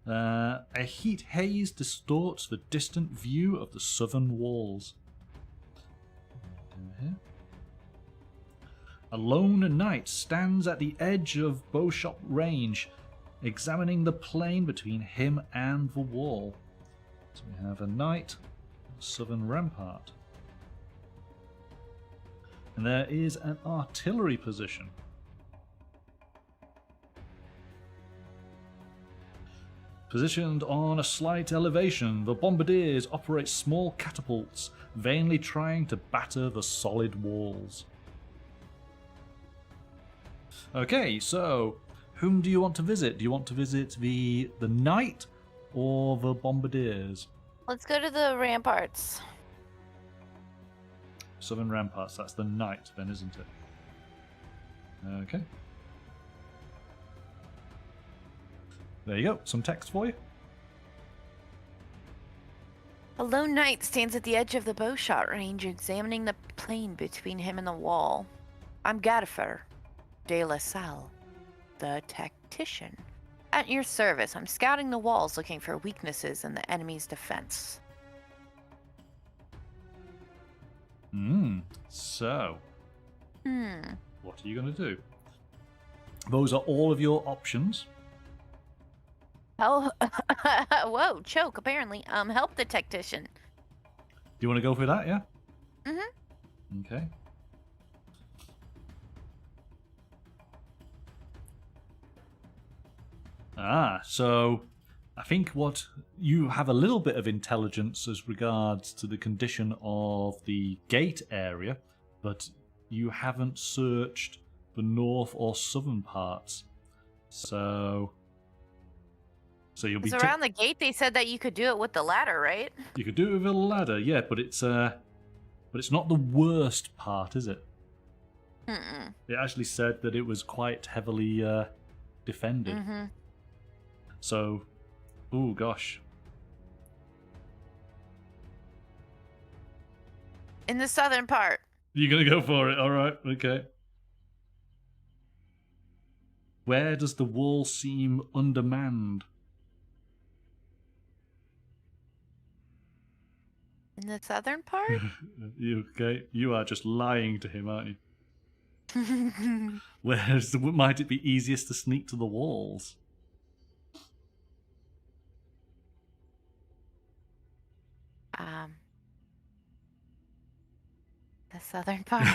A heat haze distorts the distant view of the southern walls. Here. A lone knight stands at the edge of bowshot range, examining the plain between him and the wall. So we have a knight, southern rampart. And there is an artillery position. Positioned on a slight elevation, the bombardiers operate small catapults, vainly trying to batter the solid walls. Okay, so whom do you want to visit? Do you want to visit the knight or the bombardiers? Let's go to the ramparts. Southern ramparts, that's the knight then, isn't it? Okay. There you go, some text for you. A lone knight stands at the edge of the bowshot range, examining the plain between him and the wall. I'm Gadifer de la Salle, the tactician. At your service, I'm scouting the walls looking for weaknesses in the enemy's defense. So, Hmm. what are you going to do? Those are all of your options. Oh, whoa, choke, apparently. Help the tactician. Do you want to go for that, yeah? Mm-hmm. Okay. So I think what you have a little bit of intelligence as regards to the condition of the gate area, but you haven't searched the north or southern parts. So you'll be around the gate. They said that you could do it with the ladder, right? You could do it with a ladder, yeah, but it's not the worst part, is it? Mm-mm. It actually said that it was quite heavily defended. Mm-hmm. So, oh gosh. In the southern part. You're gonna go for it, alright, okay. Where does the wall seem undermanned? In the southern part? Okay, you are just lying to him, aren't you? Where might it be easiest to sneak to the walls? The southern part.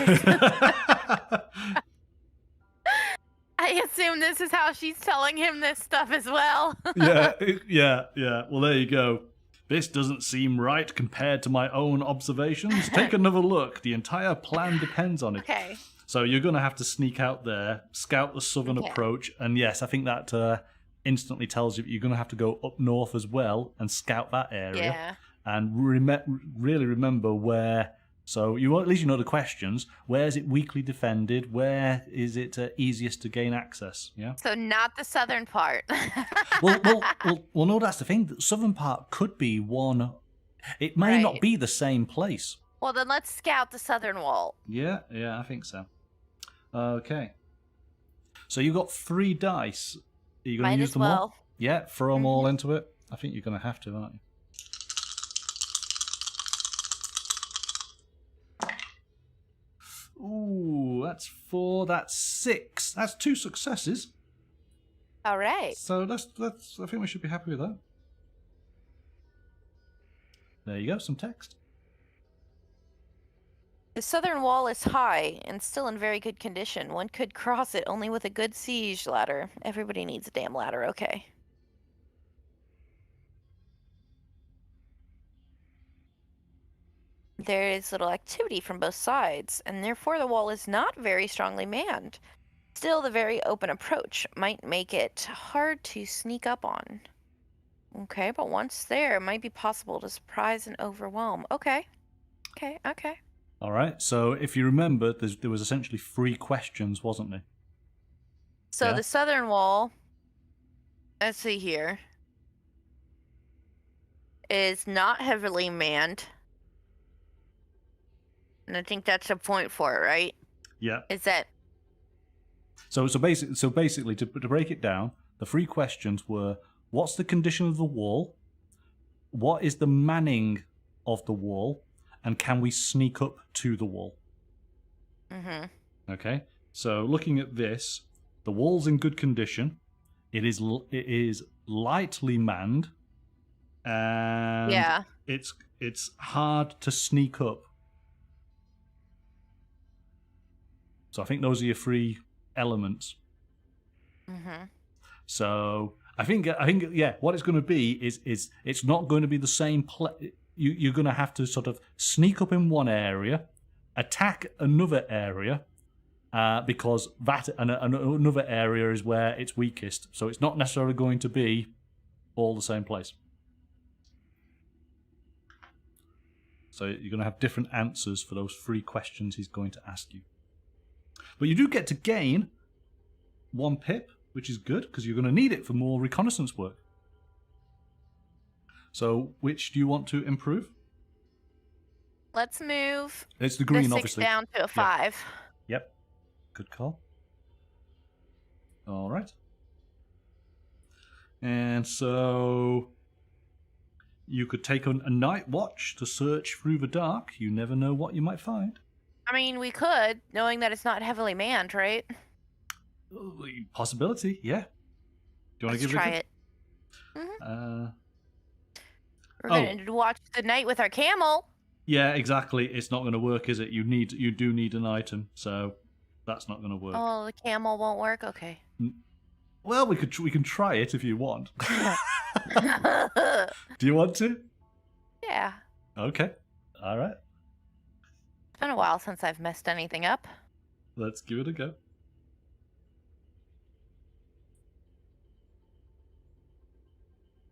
I assume this is how she's telling him this stuff as well. yeah. Well, there you go. This doesn't seem right compared to my own observations. Take another look. The entire plan depends on it. Okay. So you're going to have to sneak out there, scout the southern approach, and yes, I think that instantly tells you you're going to have to go up north as well and scout that area. Yeah. And really remember where. So at least you know the questions. Where is it weakly defended? Where is it easiest to gain access? Yeah. So not the southern part. well, no. That's the thing. The southern part could be one. It may not be the same place. Well, then let's scout the southern wall. Yeah, I think so. Okay. So you've got 3 dice. Are you going to use them all? Yeah, throw them all into it. I think you're going to have to, aren't you? Ooh, that's 4. That's 6. That's 2 successes. All right. So that's. I think we should be happy with that. There you go. Some text. The southern wall is high and still in very good condition. One could cross it only with a good siege ladder. Everybody needs a damn ladder, okay. There is little activity from both sides, and therefore the wall is not very strongly manned. Still, the very open approach might make it hard to sneak up on. Okay, but once there, it might be possible to surprise and overwhelm. Okay. All right, so if you remember, there was essentially 3 questions, wasn't there? So the southern wall, let's see here, is not heavily manned. And I think that's a point for it, right? Yeah. Is that... So basically, to break it down, the 3 questions were, what's the condition of the wall, what is the manning of the wall, and can we sneak up to the wall? Mm-hmm. Okay, so looking at this, the wall's in good condition. It is lightly manned, and Yeah. it's hard to sneak up. So I think those are your 3 elements. Mm-hmm. So I think yeah, what it's going to be is it's not going to be the same. You're going to have to sort of sneak up in one area, attack another area, because that and another area is where it's weakest. So it's not necessarily going to be all the same place. So you're going to have different answers for those 3 questions he's going to ask you. But you do get to gain 1 pip, which is good, because you're going to need it for more reconnaissance work. So, which do you want to improve? Let's move It's the green, the 6 obviously. down to a 5. Yep. Good call. All right. And so you could take on a night watch to search through the dark. You never know what you might find. I mean, we could, knowing that it's not heavily manned, right? Possibility, yeah. Do you want to give try it? Mm-hmm. We're going to watch the night with our camel. Yeah, exactly. It's not going to work, is it? You do need an item, so that's not going to work. Oh, the camel won't work. Okay. Well, we can try it if you want. Do you want to? Yeah. Okay. All right. It's been a while since I've messed anything up. Let's give it a go.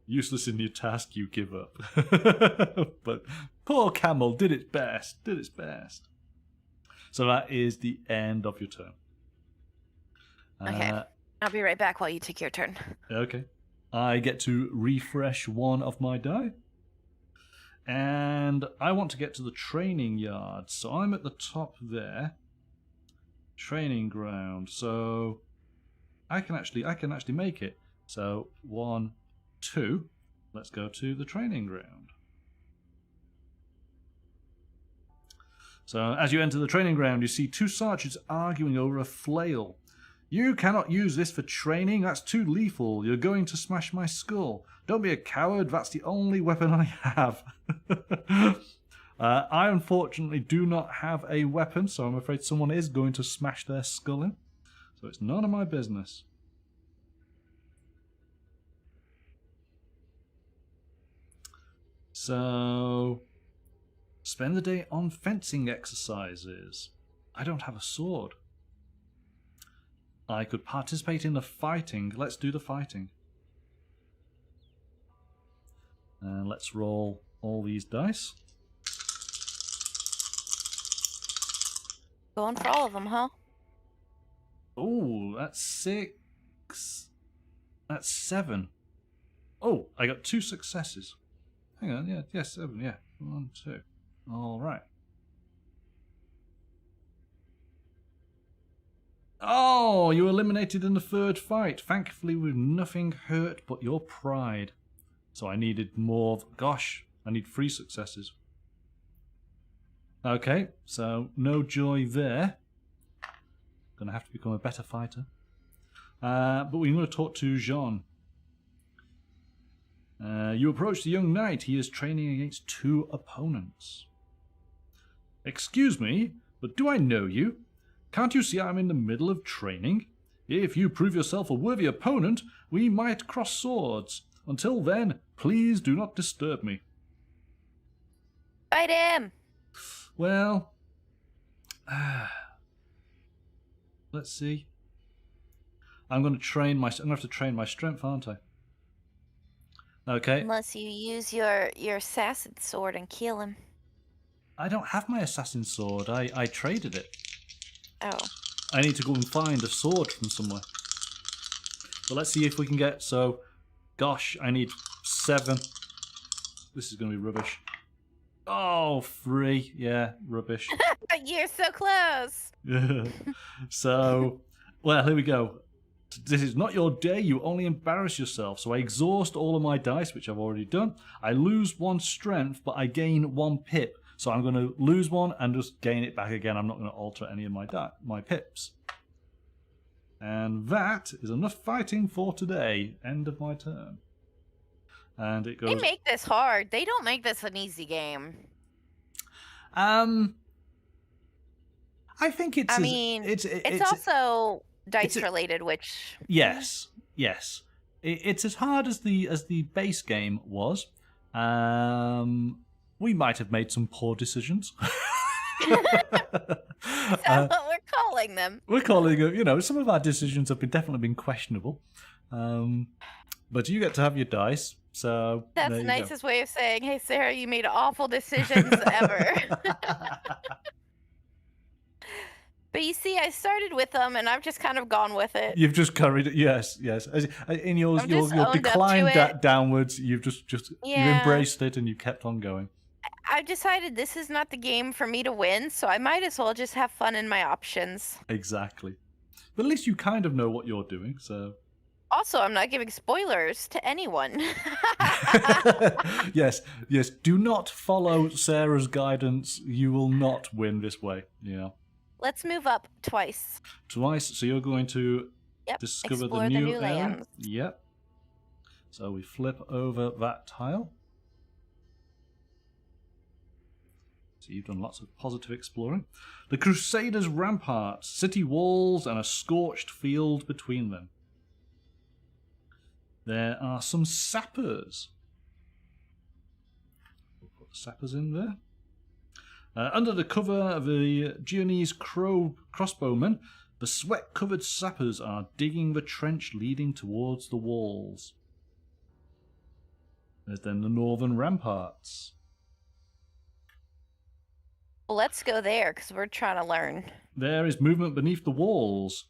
Useless in your task, you give up. But poor camel did its best. So that is the end of your turn. Okay. I'll be right back while you take your turn. Okay. I get to refresh 1 of my die. And I want to get to the training yard. So I'm at the top there. Training ground. So I can actually make it. So 1, 2. Let's go to the training ground. So as you enter the training ground, you see 2 sergeants arguing over a flail. You cannot use this for training. That's too lethal. You're going to smash my skull. Don't be a coward. That's the only weapon I have. I unfortunately do not have a weapon, so I'm afraid someone is going to smash their skull in. So it's none of my business. So, spend the day on fencing exercises. I don't have a sword. I could participate in the fighting. Let's do the fighting. And let's roll all these dice. Going for all of them, huh? Oh, that's 6. That's 7. Oh, I got 2 successes. Hang on, yeah, 7, yeah. 1, 2. All right. Oh, you eliminated in the 3rd fight. Thankfully, with nothing hurt but your pride. So I needed more. Gosh, I need 3 successes. Okay, so no joy there. Gonna have to become a better fighter. But we're going to talk to Jean. You approach the young knight. He is training against 2 opponents. Excuse me, but do I know you? Can't you see I'm in the middle of training? If you prove yourself a worthy opponent, we might cross swords. Until then, please do not disturb me. Fight him! Well, let's see. I'm going to have to train my strength, aren't I? Okay. Unless you use your assassin sword and kill him. I don't have my assassin sword. I traded it. Oh. I need to go and find a sword from somewhere. But let's see if we can get... So, gosh, I need 7. This is going to be rubbish. Oh, 3. Yeah, rubbish. You're so close. So, well, here we go. This is not your day. You only embarrass yourself. So I exhaust all of my dice, which I've already done. I lose 1 strength, but I gain 1 pip. So I'm going to lose 1 and just gain it back again. I'm not going to alter any of my pips. And that is enough fighting for today. End of my turn. And it goes... They make this hard. They don't make this an easy game. I think it's... it's also dice related, which... Yes. It's as hard as the base game was. We might have made some poor decisions. That's what we're calling them. We're calling them, some of our decisions have definitely been questionable. But you get to have your dice, so... That's the nicest way of saying, hey, Sarah, you made awful decisions ever. But you see, I started with them, and I've just kind of gone with it. You've just carried it, yes. In your decline downwards, you've you embraced it, and you kept on going. I've decided this is not the game for me to win, so I might as well just have fun in my options. Exactly. But at least you kind of know what you're doing, so... Also, I'm not giving spoilers to anyone. Yes. Do not follow Sarah's guidance. You will not win this way. Let's move up twice. So you're going to discover explore the new area. lands. Yep. So we flip over that tile. So you've done lots of positive exploring. The Crusaders' ramparts, city walls, and a scorched field between them. There are some sappers. We'll put the sappers in there. Under the cover of the Destinies crossbowmen, the sweat-covered sappers are digging the trench leading towards the walls. There's then the northern ramparts. Well, let's go there, because we're trying to learn. There is movement beneath the walls.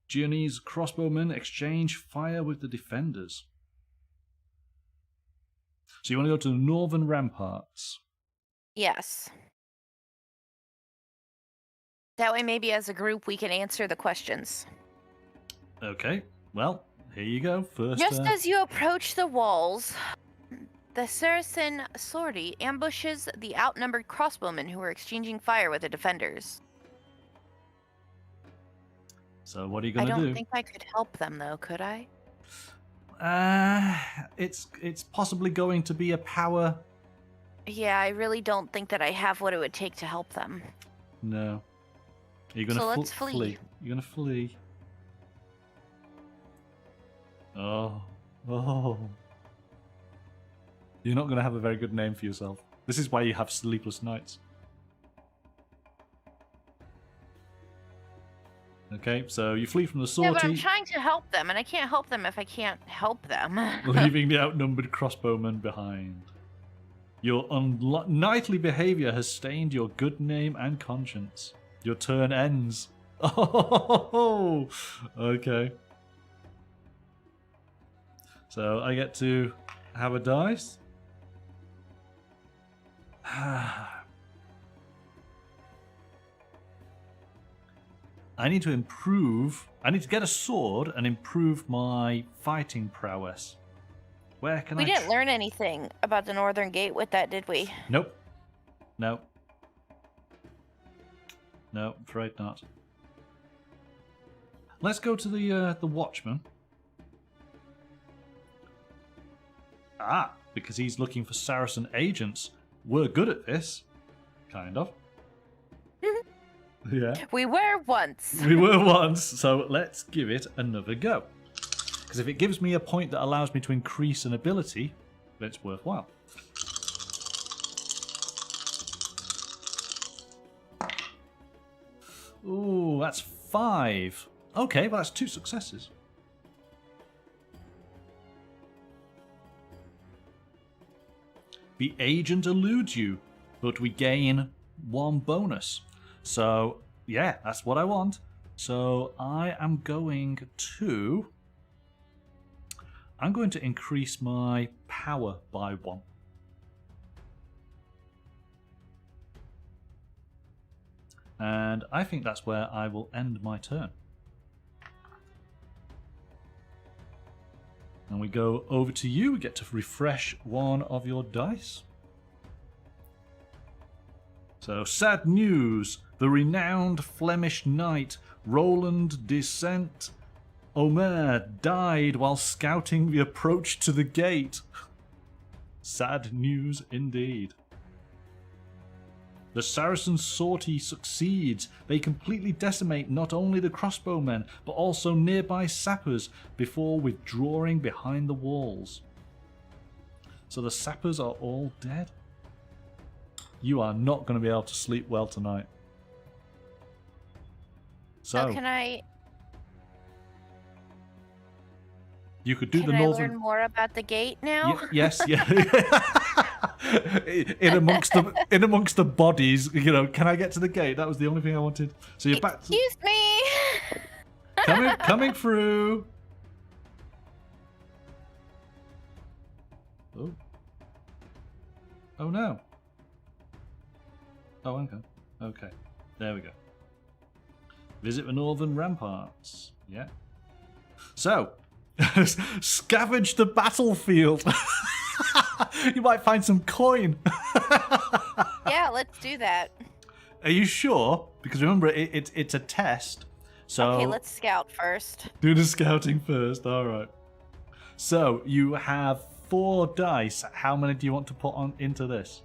Destinies crossbowmen exchange fire with the defenders. So you want to go to the northern ramparts? Yes. That way, maybe as a group, we can answer the questions. Okay, well, here you go. First, Just as you approach the walls, the Saracen sortie ambushes the outnumbered crossbowmen who are exchanging fire with the defenders. So what are you going to do? I don't think I could help them, though, could I? It's possibly going to be a power... Yeah, I really don't think that I have what it would take to help them. No. You're gonna let's flee. You're gonna flee. Oh. You're not gonna have a very good name for yourself. This is why you have sleepless nights. Okay, so you flee from the sortie. Yeah, but I'm trying to help them, and I can't help them if I can't help them. Leaving the outnumbered crossbowmen behind. Your unknightly behavior has stained your good name and conscience. Your turn ends. Oh, okay. So I get to have a dice. I need to improve. I need to get a sword and improve my fighting prowess. Where can we didn't learn anything about the Northern Gate with that, did we? Nope. No. No, afraid not. Let's go to the Watchman. Because he's looking for Saracen agents. We're good at this. Kind of. Yeah. We were once. We were once, so let's give it another go. Because if it gives me a point that allows me to increase an ability, then it's worthwhile. Ooh, that's 5. Okay, well that's 2 successes. The agent eludes you, but we gain 1 bonus. So, yeah, that's what I want. So I am going to... I'm going to increase my power by 1. And I think that's where I will end my turn. And we go over to you. We get to refresh one of your dice. So, sad news. The renowned Flemish knight Roland de Saint-Omer died while scouting the approach to the gate. Sad news indeed. The Saracen sortie succeeds. They completely decimate not only the crossbowmen, but also nearby sappers before withdrawing behind the walls. So the sappers are all dead? You are not going to be able to sleep well tonight. So, can I... You could do Can the I northern... learn more about the gate now? Yes, yeah. in amongst the bodies, can I get to the gate? That was the only thing I wanted. So you're back to... Excuse me! coming through. Oh. Oh no. Oh, okay. Okay. There we go. Visit the northern ramparts. Yeah. So, scavenge the battlefield. You might find some coin. Yeah, let's do that. Are you sure? Because remember, it's a test. So Okay, let's scout first. do the scouting first. All right. So you have 4 dice. How many do you want to put on into this?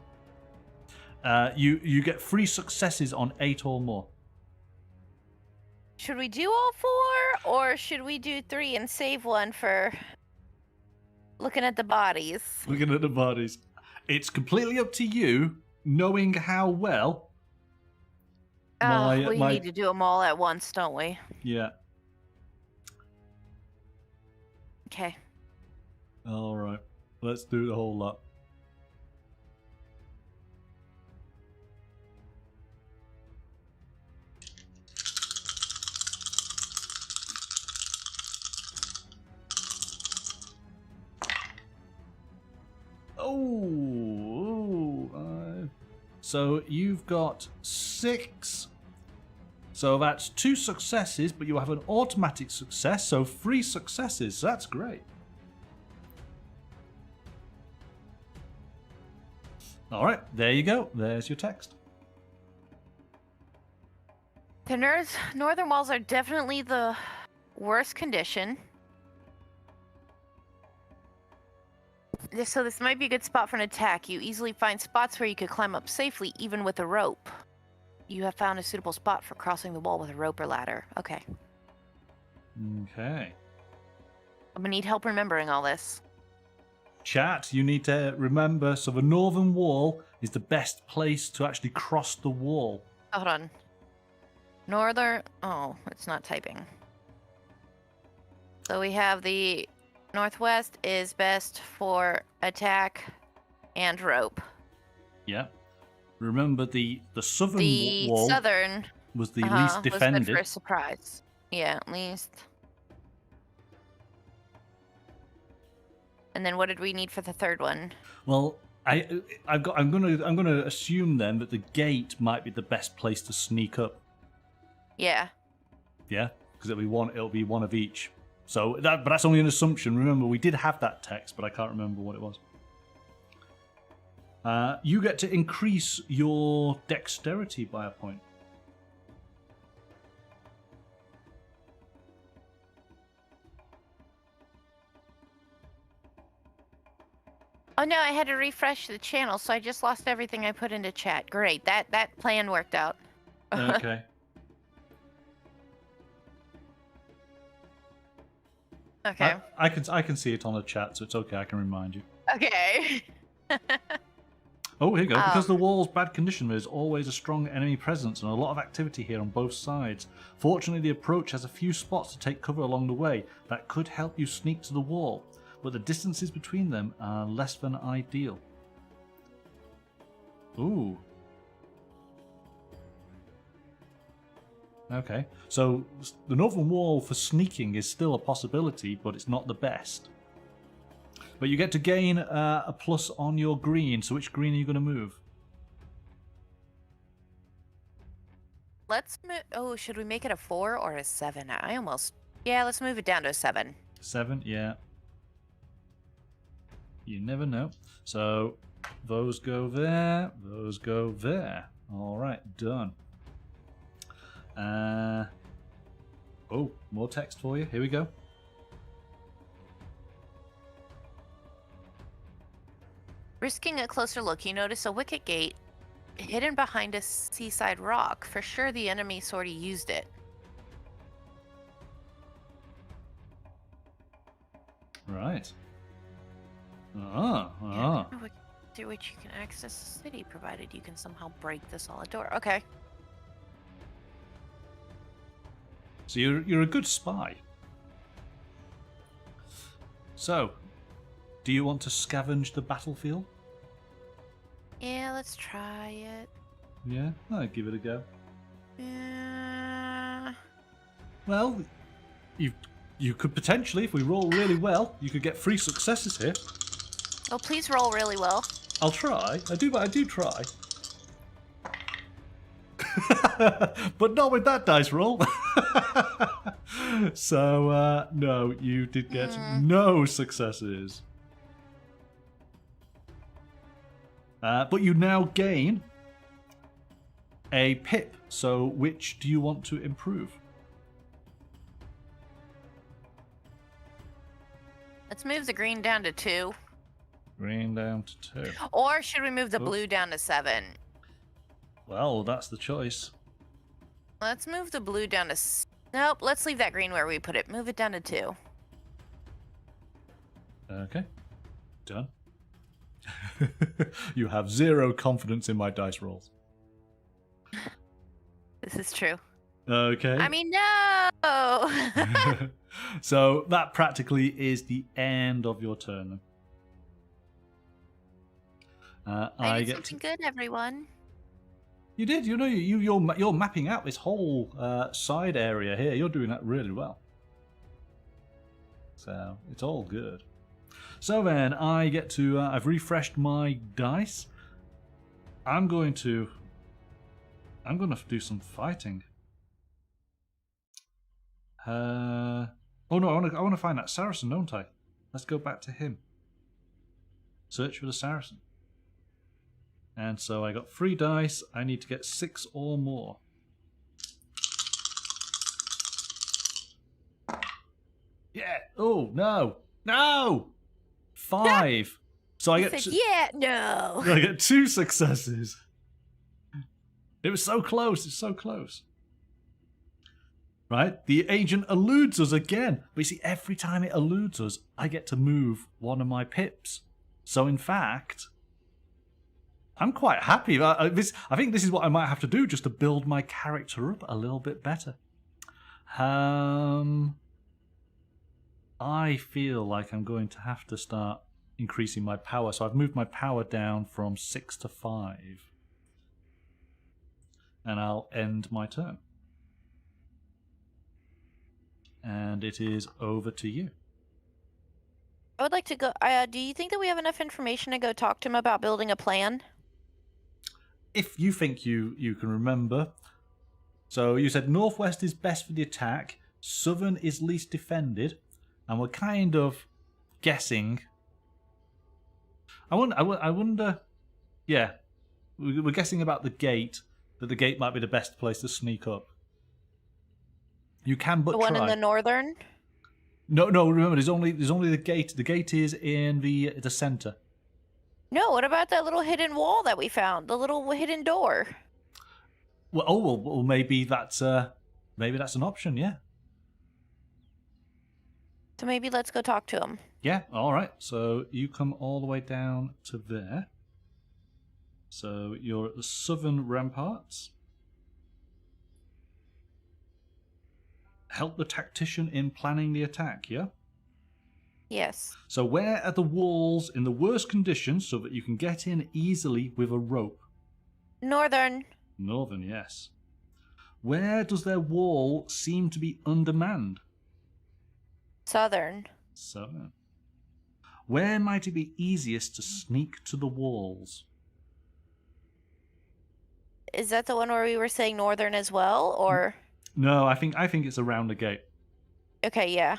You get 3 successes on 8 or more. Should we do all 4, or should we do 3 and save one for looking at the bodies? Looking at the bodies. It's completely up to you, knowing how well. We need to do them all at once, don't we? Yeah. Okay. All right. Let's do the whole lot. So you've got 6. So that's 2 successes, but you have an automatic success, so 3 successes. So that's great. All right, there you go. There's your text. The northern walls are definitely the worst condition. So this might be a good spot for an attack. You easily find spots where you could climb up safely, even with a rope. You have found a suitable spot for crossing the wall with a rope or ladder. Okay. Okay. I'm gonna need help remembering all this. Chat, you need to remember, so the northern wall is the best place to actually cross the wall. Hold on. Northern... Oh, it's not typing. So we have the northwest is best for attack and rope. Yeah. Remember the southern The wall southern was the least defended. was good for a surprise. Yeah, at least. And then what did we need for the third one? Well, I'm gonna assume then that the gate might be the best place to sneak up. Yeah. Yeah, because it'll be one of each. So but that's only an assumption. Remember, we did have that text, but I can't remember what it was. You get to increase your dexterity by a point. Oh no, I had to refresh the channel, so I just lost everything I put into chat. Great, that plan worked out. Okay. Okay. I can see it on the chat, so it's okay. I can remind you. Okay. Oh, here you go. Because the wall's bad condition, there's always a strong enemy presence and a lot of activity here on both sides. Fortunately, the approach has a few spots to take cover along the way that could help you sneak to the wall, but the distances between them are less than ideal. Ooh. Okay, so the northern wall for sneaking is still a possibility, but it's not the best. But you get to gain a plus on your green, so which green are you going to move? Let's move... Oh, should we make it a 4 or a 7? Yeah, let's move it down to a 7. 7, yeah. You never know. So those go there. Those go there. All right, done. Oh, more text for you. Here we go. Risking a closer look, you notice a wicket gate hidden behind a seaside rock. For sure, the enemy sort of used it. Right. Through which you can access the city, provided you can somehow break the solid door. Okay. So you're a good spy. So, do you want to scavenge the battlefield? Yeah, let's try it. Yeah, I'll give it a go. Yeah. Well, you could potentially, if we roll really well, you could get 3 successes here. Oh, please roll really well. I'll try. I do try. But not with that dice roll. So, no, you did get no successes. But you now gain a pip. So, which do you want to improve? Let's move the green down to 2. Green down to 2. Or should we move the blue down to 7? Well, that's the choice. Let's move the blue down to... Nope, let's leave that green where we put it. Move it down to 2. Okay. Done. You have 0 confidence in my dice rolls. This is true. Okay. I mean, no! So that practically is the end of your turn. I did something good, everyone. You did. You know, you're mapping out this whole side area here. You're doing that really well. So it's all good. So then I get to. I've refreshed my dice. I'm going to do some fighting. Oh no! I want to find that Saracen, don't I? Let's go back to him. Search for the Saracen. And so I got 3 dice. I need to get 6 or more. Yeah. Oh no! No! 5. So I get. Yeah. No. I get 2 successes. It was so close. It's so close. Right? The agent eludes us again. But you see, every time it eludes us, I get to move one of my pips. So in fact, I'm quite happy. I think this is what I might have to do just to build my character up a little bit better. I feel like I'm going to have to start increasing my power. So I've moved my power down from 6 to 5. And I'll end my turn. And it is over to you. I would like to go... do you think that we have enough information to go talk to him about building a plan? If you think you can remember. So you said northwest is best for the attack, southern is least defended, and we're kind of guessing. I wonder. Yeah, we're guessing about the gate. That the gate might be the best place to sneak up. You can but the one try. in the northern. No. Remember, there's only the gate. The gate is in the center. No, what about that little hidden wall that we found? The little hidden door. Well, maybe that's an option. Yeah. So maybe let's go talk to him. Yeah. All right. So you come all the way down to there. So you're at the southern ramparts. Help the tactician in planning the attack. Yeah. Yes. So where are the walls in the worst conditions so that you can get in easily with a rope? Northern. Northern, yes. Where does their wall seem to be undermanned? Southern. Southern. Where might it be easiest to sneak to the walls? Is that the one where we were saying northern as well, or? No, I think it's around the gate. Okay, yeah.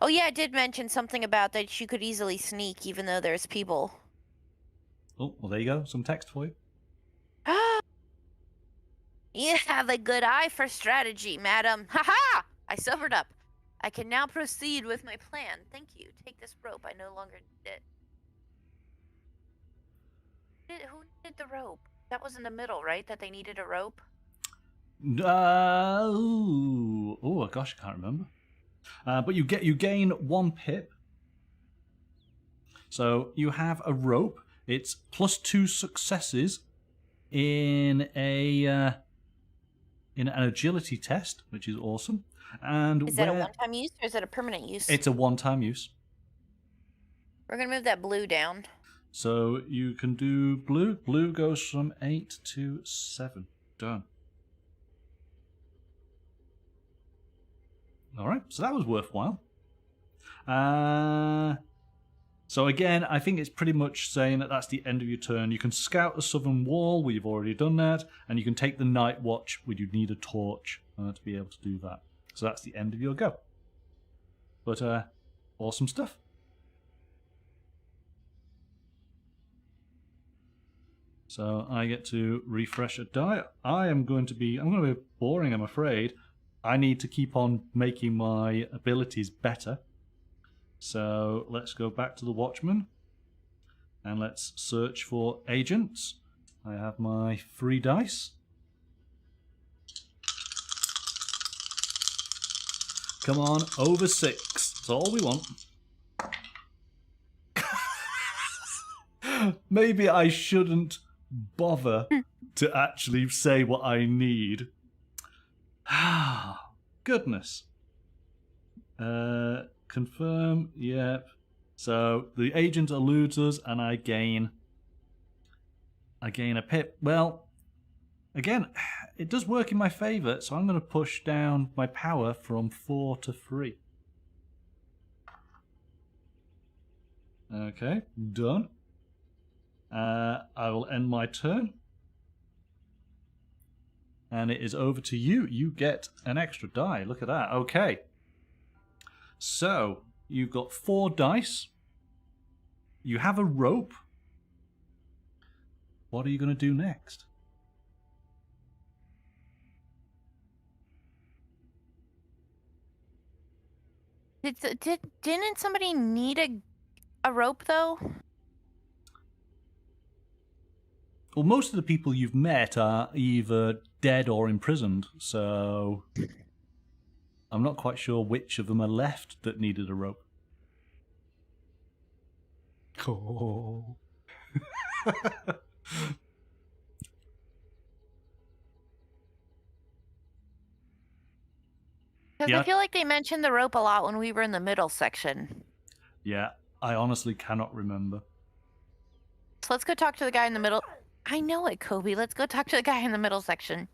Oh yeah, I did mention something about that you could easily sneak even though there's people. Oh, well, there you go. Some text for you. You have a good eye for strategy, madam. Ha ha! I sobered up. I can now proceed with my plan. Thank you. Take this rope. I no longer need it. Who needed the rope? That was in the middle, right? That they needed a rope? Oh, gosh, I can't remember. But you gain 1 pip. So you have a rope. It's +2 successes in an agility test, which is awesome. And Is that a one-time use or is that a permanent use? It's a one-time use. We're gonna move that blue down. So you can do blue. Blue goes from 8 to 7. Done. All right, so that was worthwhile. So again, I think it's pretty much saying that that's the end of your turn. You can scout the southern wall, where you've already done that, and you can take the night watch, where you need a torch to be able to do that. So that's the end of your go. But awesome stuff. So I get to refresh a die. I'm going to be boring, I'm afraid. I need to keep on making my abilities better. So let's go back to the Watchman. And let's search for agents. I have my 3 dice. Come on, over 6. That's all we want. Maybe I shouldn't bother to actually say what I need. Goodness. Confirm, yep. So the agent eludes us and I gain a pip. Well, again, it does work in my favour, so I'm going to push down my power from 4 to 3. Okay, done. I will end my turn. And it is over to you. You get an extra die. Look at that. Okay. So, you've got 4 dice. You have a rope. What are you going to do next? Didn't somebody need a rope, though? Well, most of the people you've met are either dead or imprisoned, so I'm not quite sure which of them are left that needed a rope. Oh. Because Yeah. I feel like they mentioned the rope a lot when we were in the middle section. Yeah, I honestly cannot remember. So let's go talk to the guy in the middle. I know it, Kobe. Let's go talk to the guy in the middle section.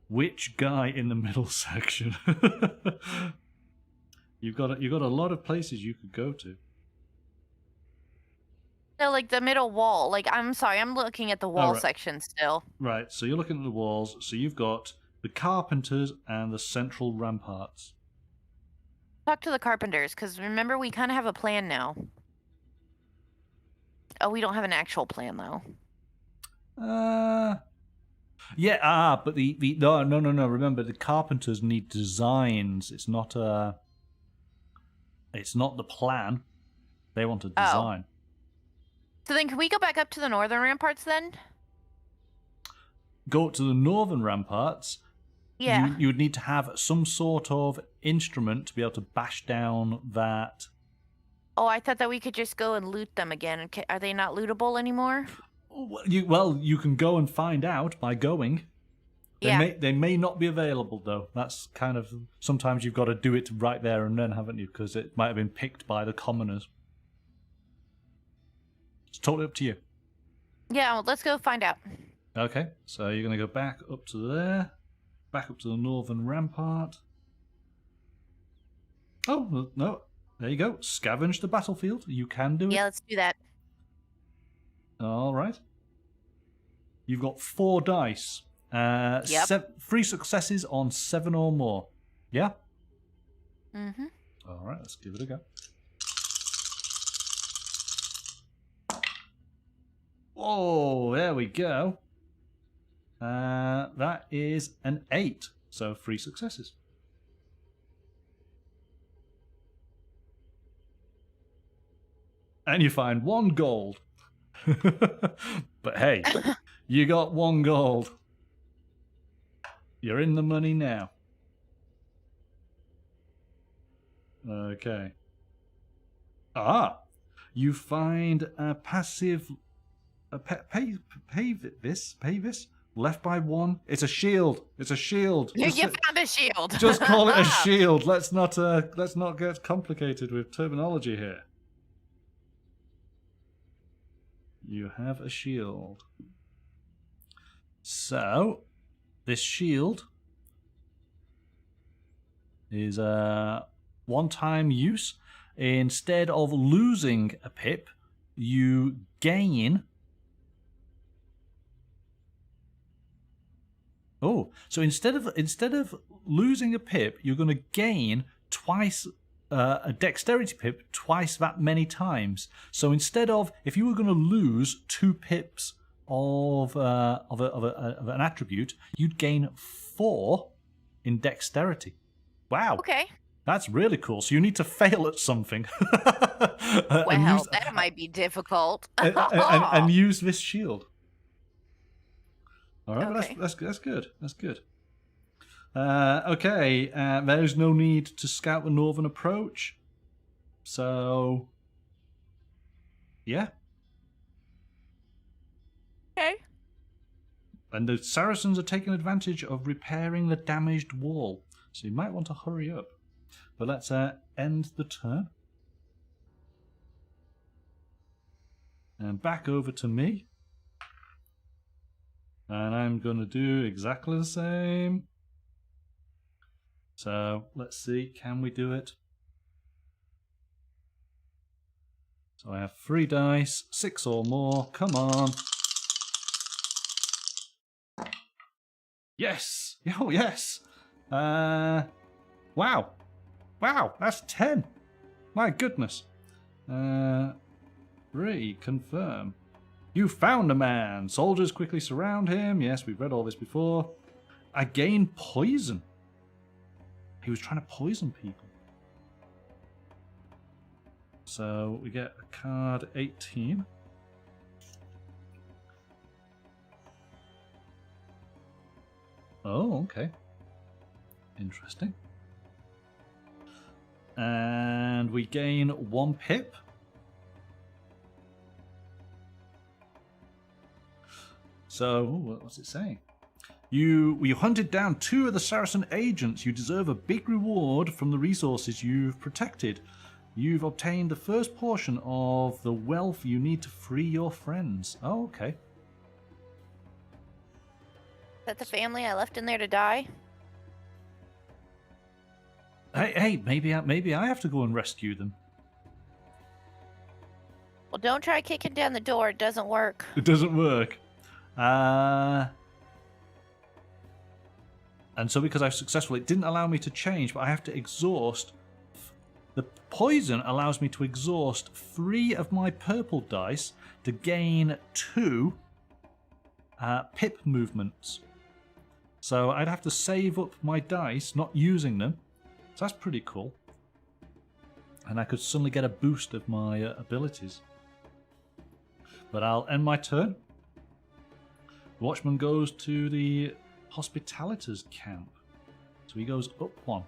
Which guy in the middle section? You've got a lot of places you could go to. No, like the middle wall. Like, I'm sorry, I'm looking at the wall section still. Right, so you're looking at the walls. So you've got the carpenters and the central ramparts. Talk to the carpenters, because remember, we kind of have a plan now. Oh, we don't have an actual plan, though. Yeah, but the no. Remember, the carpenters need designs. It's not the plan. They want a design. So then, can we go back up to the northern ramparts then? Go up to the northern ramparts. Yeah. You would need to have some sort of instrument to be able to bash down that. Oh, I thought that we could just go and loot them again. Are they not lootable anymore? Well, you can go and find out by going. They may not be available, though. That's kind of... Sometimes you've got to do it right there and then, haven't you? Because it might have been picked by the commoners. It's totally up to you. Yeah, well, let's go find out. Okay, so you're going to go back up to there. Back up to the northern rampart. Oh, no. There you go. Scavenge the battlefield. You can do it. Yeah, let's do that. All right. You've got 4 dice. 3 successes on 7 or more. Yeah? Mm-hmm. All right, let's give it a go. Oh, there we go. That is an 8, so 3 successes. And you find 1 gold. But hey, you got 1 gold. You're in the money now. Okay. You find a passive... Pavis? Left by 1. It's a shield. It's a shield. You found a shield. Just call it a shield. Let's not get complicated with terminology here. You have a shield. So, this shield is a one-time use. Instead of losing a pip, you gain... Oh, so instead of losing a pip, you're going to gain twice a dexterity pip twice that many times. So instead of, if you were going to lose 2 pips of an attribute, you'd gain 4 in dexterity. Wow. Okay. That's really cool. So you need to fail at something. Well, that might be difficult. and use this shield. All right, okay. That's good. That's good. Okay, there's no need to scout the northern approach. So, yeah. Okay. And the Saracens are taking advantage of repairing the damaged wall. So you might want to hurry up. But let's end the turn. And back over to me. And I'm going to do exactly the same. So, let's see, can we do it? So I have 3 dice, 6 or more, come on. Yes! Oh, yes! Wow! Wow, that's 10! My goodness. 3, confirm. You found a man! Soldiers quickly surround him. Yes, we've read all this before. I gain poison. He was trying to poison people. So we get a card 18. Oh, okay. Interesting. And we gain 1 pip. So, what's it saying? You hunted down 2 of the Saracen agents. You deserve a big reward from the resources you've protected. You've obtained the first portion of the wealth you need to free your friends. Oh, okay. Is that the family I left in there to die? Hey, maybe I have to go and rescue them. Well, don't try kicking down the door. It doesn't work. It doesn't work. And so because I've successful, it didn't allow me to change, but I have to exhaust. The poison allows me to exhaust 3 of my purple dice to gain 2 pip movements. So I'd have to save up my dice, not using them. So that's pretty cool. And I could suddenly get a boost of my abilities. But I'll end my turn. The watchman goes to the hospitalitors camp. So he goes up 1.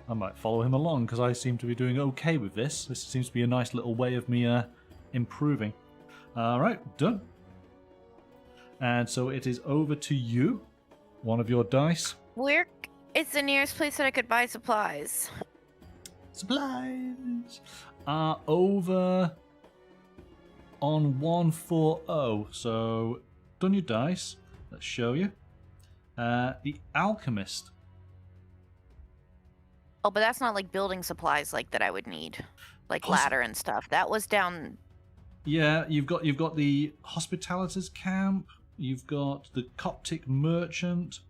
I might follow him along because I seem to be doing okay with this. This seems to be a nice little way of me improving. Alright, done. And so it is over to you. 1 of your dice. Where is the nearest place that I could buy supplies? Supplies are over on 140. So, done your dice. Let's show you. The alchemist. Oh, but that's not like building supplies like that I would need, like ladder and stuff. That was down. Yeah, you've got the hospitalitors camp. You've got the Coptic merchant,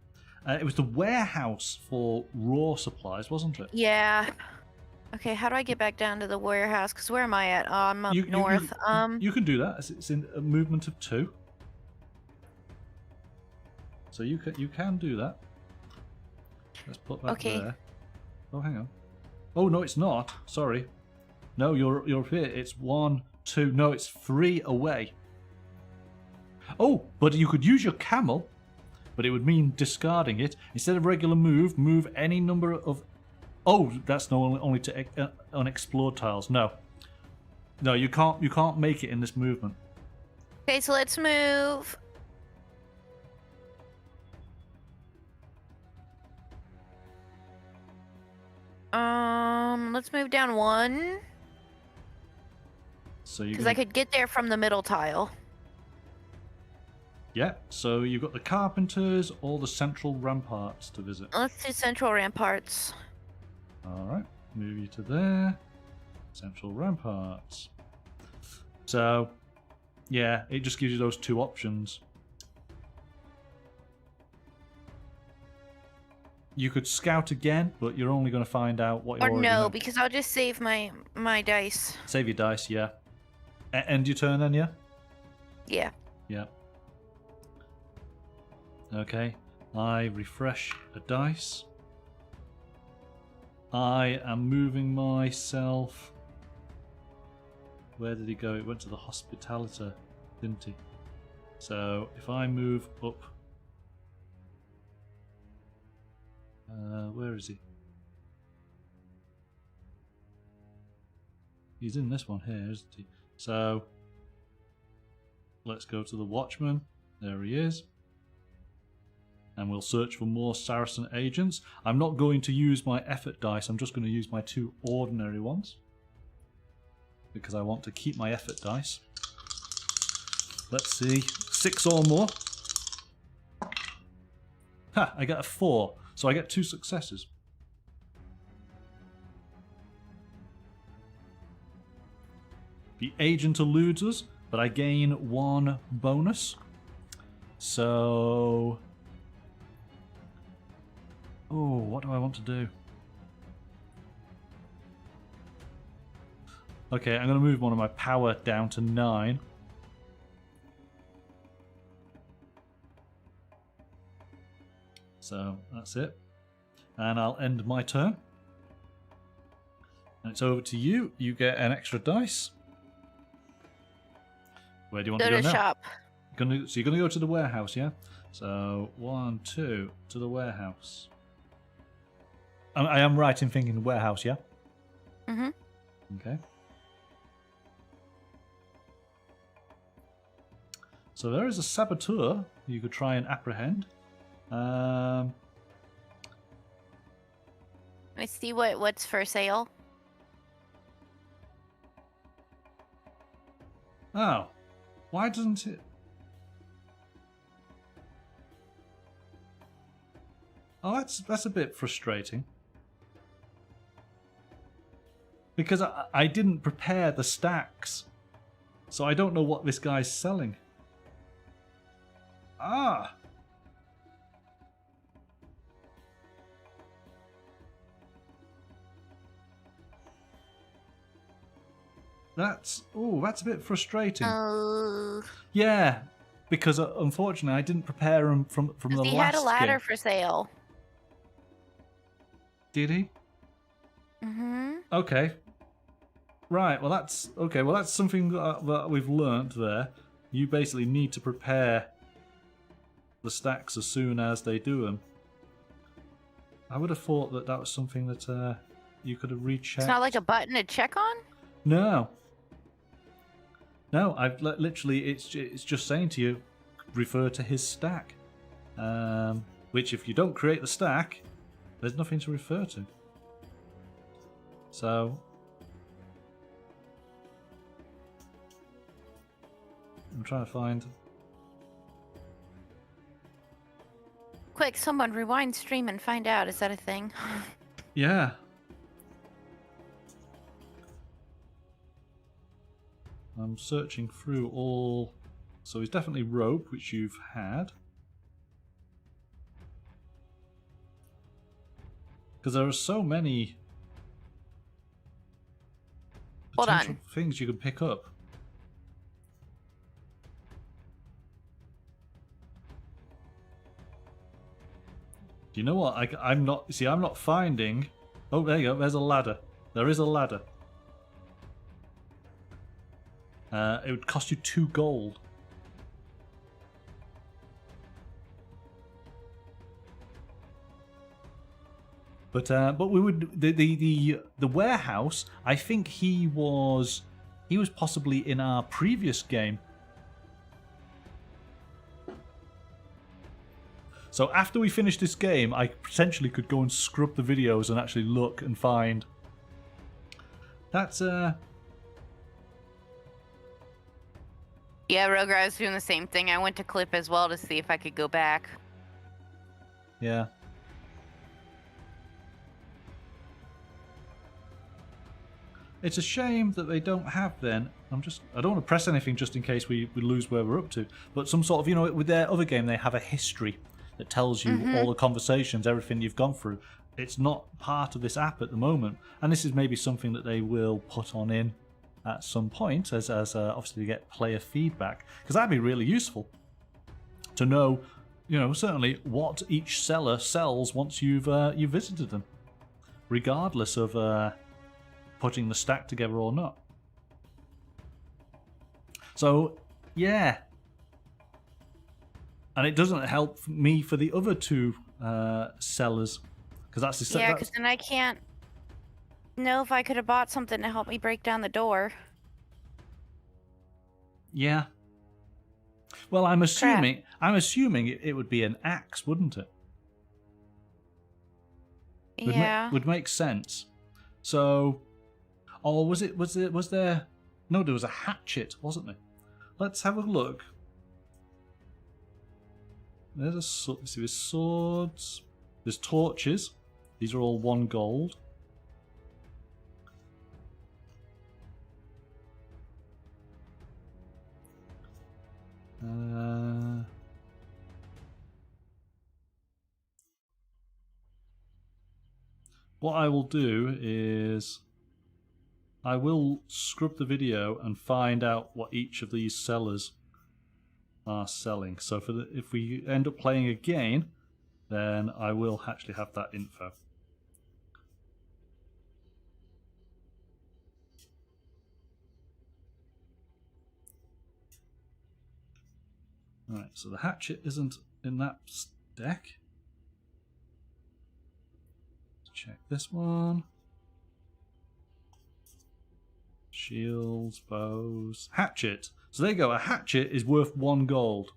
It was the warehouse for raw supplies, wasn't it? Yeah. Okay, how do I get back down to the warehouse? Because where am I at? Oh, I'm up north. You can do that. It's in a movement of 2. So you can do that. Let's put that there. Oh, hang on. Oh no, it's not. Sorry. No, you're up here. It's 1, 2. No, it's 3 away. Oh, but you could use your camel, but it would mean discarding it. Instead of regular move any number of... Oh, that's only to unexplored tiles. No. No, you can't make it in this movement. Okay, so let's move. Let's move down 1. So because I could get there from the middle tile. Yeah, so you've got the carpenters or the central ramparts to visit. Let's do central ramparts. Alright, move you to there. Central ramparts. So, yeah, it just gives you those 2 options. You could scout again, but you're only going to find out what you already know. Or no, know. because I'll just save my dice. Save your dice, yeah. End your turn then, yeah? Yeah. Yeah. Okay, I refresh a dice. I am moving myself. Where did he go? He went to the hospitality, didn't he? So if I move up, where is he? He's in this one here, isn't he? So let's go to the watchman. There he is. And we'll search for more Saracen agents. I'm not going to use my effort dice. I'm just going to use my 2 ordinary ones. Because I want to keep my effort dice. Let's see. 6 or more. Ha! I get a 4. So I get 2 successes. The agent eludes us, but I gain 1 bonus. So... Oh, what do I want to do? Okay, I'm going to move one of my power down to 9. So that's it. And I'll end my turn. And it's over to you. You get an extra dice. Where do you want to go now? Go to shop. So you're going to go to the warehouse, yeah? So 1, 2 to the warehouse. I am right in thinking the warehouse, yeah? Mm-hmm. Okay. So there is a saboteur you could try and apprehend. Let me see what's for sale. Oh. Why doesn't it... Oh, that's a bit frustrating. Because I didn't prepare the stacks. So I don't know what this guy's selling. Ah! That's a bit frustrating. Yeah, because unfortunately I didn't prepare him from the last game. He had a ladder for sale. Did he? Mm-hmm. Okay. Right, well that's something that we've learnt there. You basically need to prepare the stacks as soon as they do them. I would have thought that was something that you could have rechecked. It's not like a button to check on? No. No, I've literally, it's just saying to you, refer to his stack. Which if you don't create the stack, there's nothing to refer to. So... I'm trying to find... Quick, someone rewind stream and find out. Is that a thing? Yeah. I'm searching through all... So he's definitely rope, which you've had. Because there are so many Hold potential on. things you can pick up. Do you know what? I'm not. See, I'm not finding. Oh, there you go. There's a ladder. There is a ladder. It would cost you 2 gold. But we would the warehouse. I think he was possibly in our previous game. So after we finish this game, I potentially could go and scrub the videos and actually look and find. That's Yeah, Roger, I was doing the same thing. I went to clip as well to see if I could go back. Yeah. It's a shame that they don't have then. I don't want to press anything just in case we lose where we're up to. But some sort of, you know, with their other game, they have a history that tells you all the conversations, everything you've gone through. It's not part of this app at the moment. And this is maybe something that they will put on in at some point as obviously you get player feedback. Because that'd be really useful to know, you know, certainly what each seller sells once you've visited them. Regardless of putting the stack together or not. So, yeah. And it doesn't help me for the other 2 sellers. Because that's the Yeah, because then I can't know if I could have bought something to help me break down the door. Yeah. Well, I'm assuming it would be an axe, wouldn't it? Yeah. Would make sense. So, or was there? No, there was a hatchet, wasn't there? Let's have a look. There's swords. There's torches. These are all 1 gold. What I will do is I will scrub the video and find out what each of these sellers are selling. So if we end up playing again, then I will actually have that info. Alright, so the hatchet isn't in that stack. Let's check this one. Shields, bows, hatchet. So there you go. A hatchet is worth 1 gold.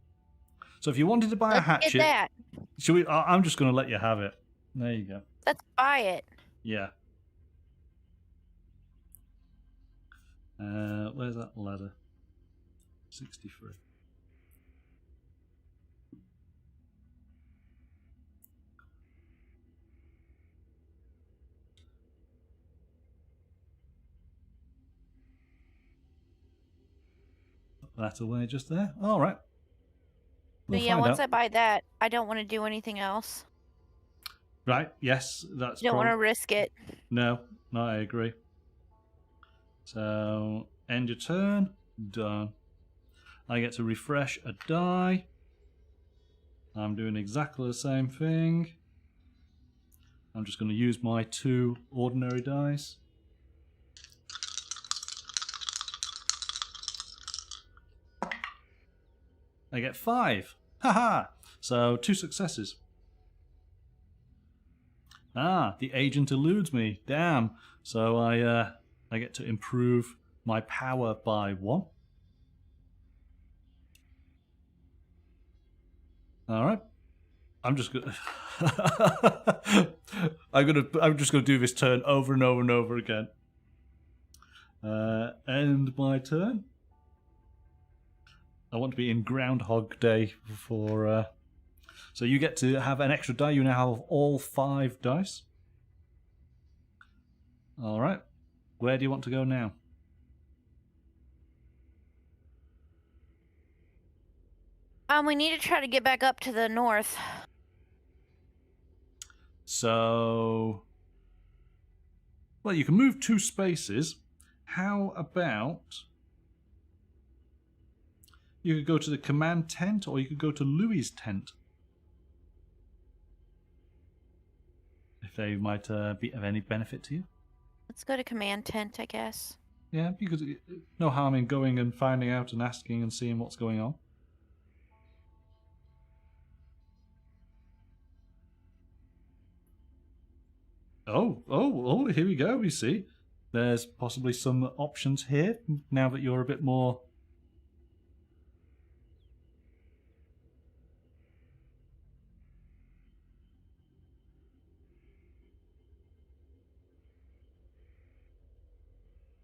So if you wanted to buy a hatchet, get that. should we? I'm just going to let you have it. There you go. Let's buy it. Yeah. Where's that ladder? 63. That away just there. All right. But yeah, once I buy that, I don't want to do anything else. Right. Yes, that's. You don't want to risk it. No, I agree. So end your turn. Done. I get to refresh a die. I'm doing exactly the same thing. I'm just going to use my 2 ordinary dice. I get 5. Haha! So 2 successes. Ah, the agent eludes me. Damn. So I get to improve my power by 1. All right. I'm just gonna. I'm just gonna do this turn over and over and over again. End my turn. I want to be in Groundhog Day for. So you get to have an extra die. You now have all 5 dice. All right. Where do you want to go now? We need to try to get back up to the north. So Well, you can move 2 spaces. How about you could go to the command tent, or you could go to Louis's tent. If they might be of any benefit to you. Let's go to command tent, I guess. Yeah, because no harm in going and finding out and asking and seeing what's going on. Oh, here we go, we see. There's possibly some options here, now that you're a bit more...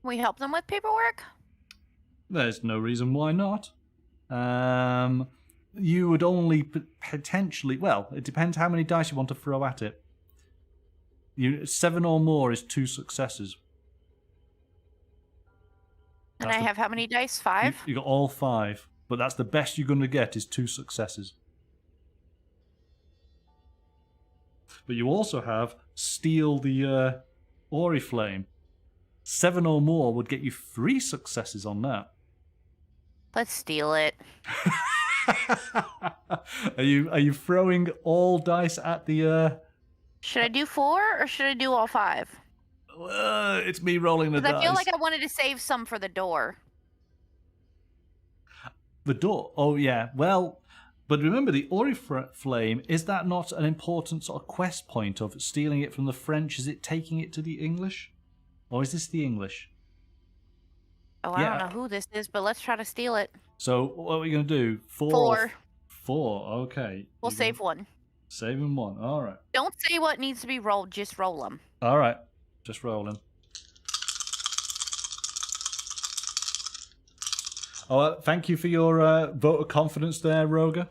We help them with paperwork? There's no reason why not. You would only potentially... Well, it depends how many dice you want to throw at it. 7 or more is 2 successes. And I have how many dice? 5? You got all 5, but that's the best you're going to get is 2 successes. But you also have steal the Oriflame. 7 or more would get you 3 successes on that. Let's steal it. Are you throwing all dice at the? Should I do 4 or should I do all 5? It's me rolling the dice. Because I feel like I wanted to save some for the door. The door? Oh yeah. Well, but remember the Oriflame, is that not an important sort of quest point of stealing it from the French? Is it taking it to the English? Or is this the English? Oh, I don't know who this is, but let's try to steal it. So, what are we going to do? 4. 4, okay. We'll save 1. Saving 1, alright. Don't say what needs to be rolled, just roll them. Alright, just rolling. Oh, thank you for your vote of confidence there, Roger.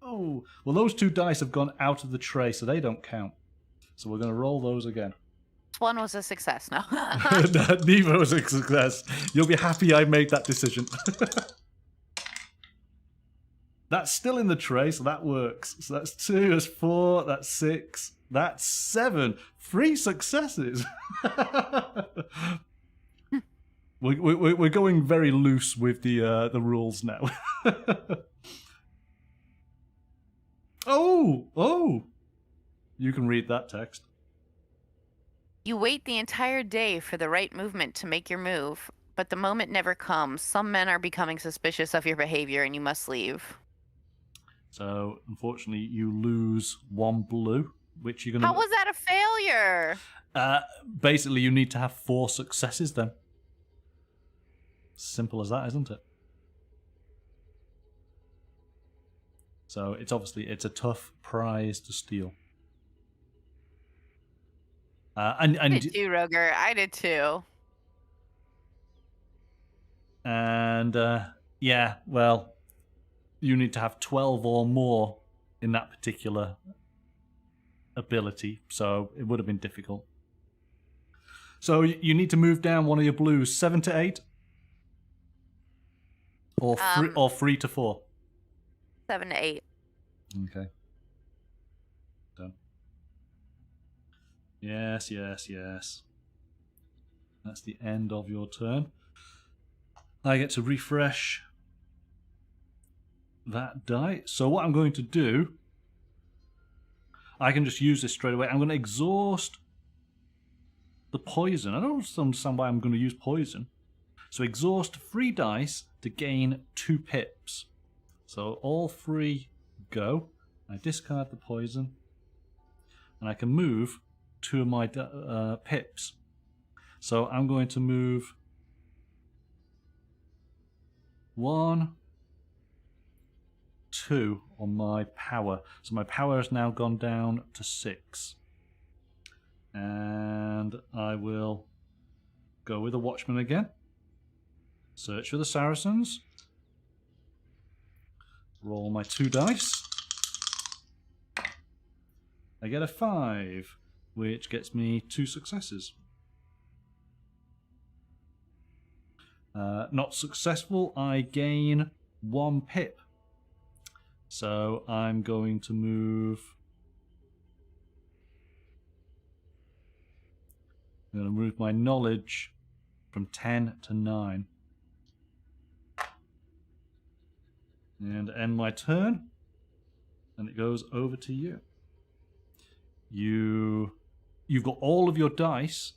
Oh, well those 2 dice have gone out of the tray, so they don't count. So we're going to roll those again. One was a success, no. Neither was a success. You'll be happy I made that decision. That's still in the tray, so that works. So that's 2, that's 4, that's 6, that's 7. 3 successes. We're going very loose with the rules now. Oh! You can read that text. You wait the entire day for the right movement to make your move, but the moment never comes. Some men are becoming suspicious of your behavior and you must leave. So, unfortunately, you lose 1 blue, which you're going to... How was that a failure? Basically, you need to have 4 successes then. Simple as that, isn't it? So, it's a tough prize to steal. I did too, Roger. I did too. And, yeah, well, you need to have 12 or more in that particular ability, so it would have been difficult. So you need to move down one of your blues, 7 to 8? Or 3 to 4? 7 to 8. Okay. Done. Yes. That's the end of your turn. I get to refresh that die. So what I'm going to do, I can just use this straight away. I'm going to exhaust the poison. I don't understand why I'm going to use poison. So exhaust 3 dice to gain 2 pips. So all 3 go. I discard the poison. And I can move 2 of my pips. So I'm going to move 1, 2 on my power. So my power has now gone down to 6. And I will go with the Watchman again. Search for the Saracens. Roll my 2 dice. I get a 5, which gets me 2 successes. Not successful, I gain 1 pip. So I'm going to move I'm going to move my knowledge from 10 to 9. And end my turn. And it goes over to you. You've got all of your dice.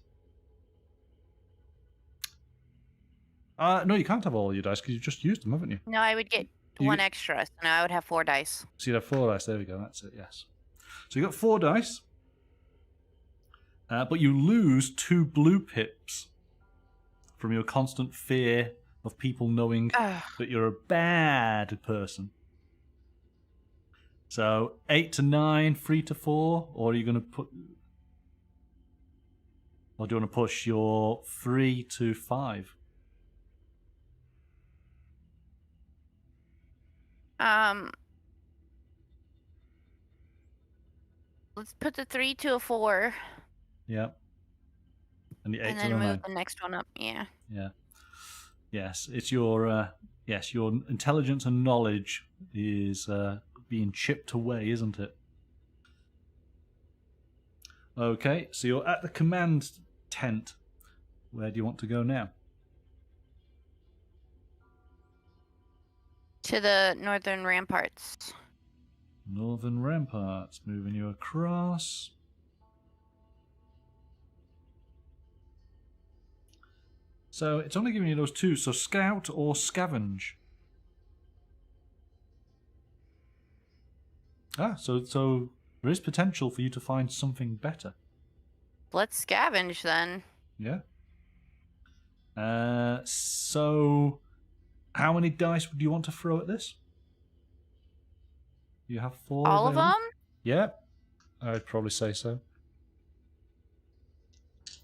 No, you can't have all your dice because you just used them, haven't you? No, I would get one extra, so now I would have 4 dice. So you'd have 4 dice. There we go. That's it, yes. So you got 4 dice. But you lose 2 blue pips from your constant fear of people knowing that you're a bad person. So 8 to 9, 3 to 4, or are you going to put... Or do you want to push your 3 to 5? Let's put the 3 to a 4. Yeah. And the 8 and to then a move 9. the next one up. Yeah. Yeah. Yes, it's your your intelligence and knowledge is being chipped away, isn't it? Okay, so you're at the command tent. Where do you want to go now? To the northern ramparts. Northern ramparts, moving you across. So it's only giving you those 2, so scout or scavenge. So there is potential for you to find something better. Let's scavenge then. Yeah. So how many dice do you want to throw at this? You have 4. All of them? Yeah, I'd probably say so.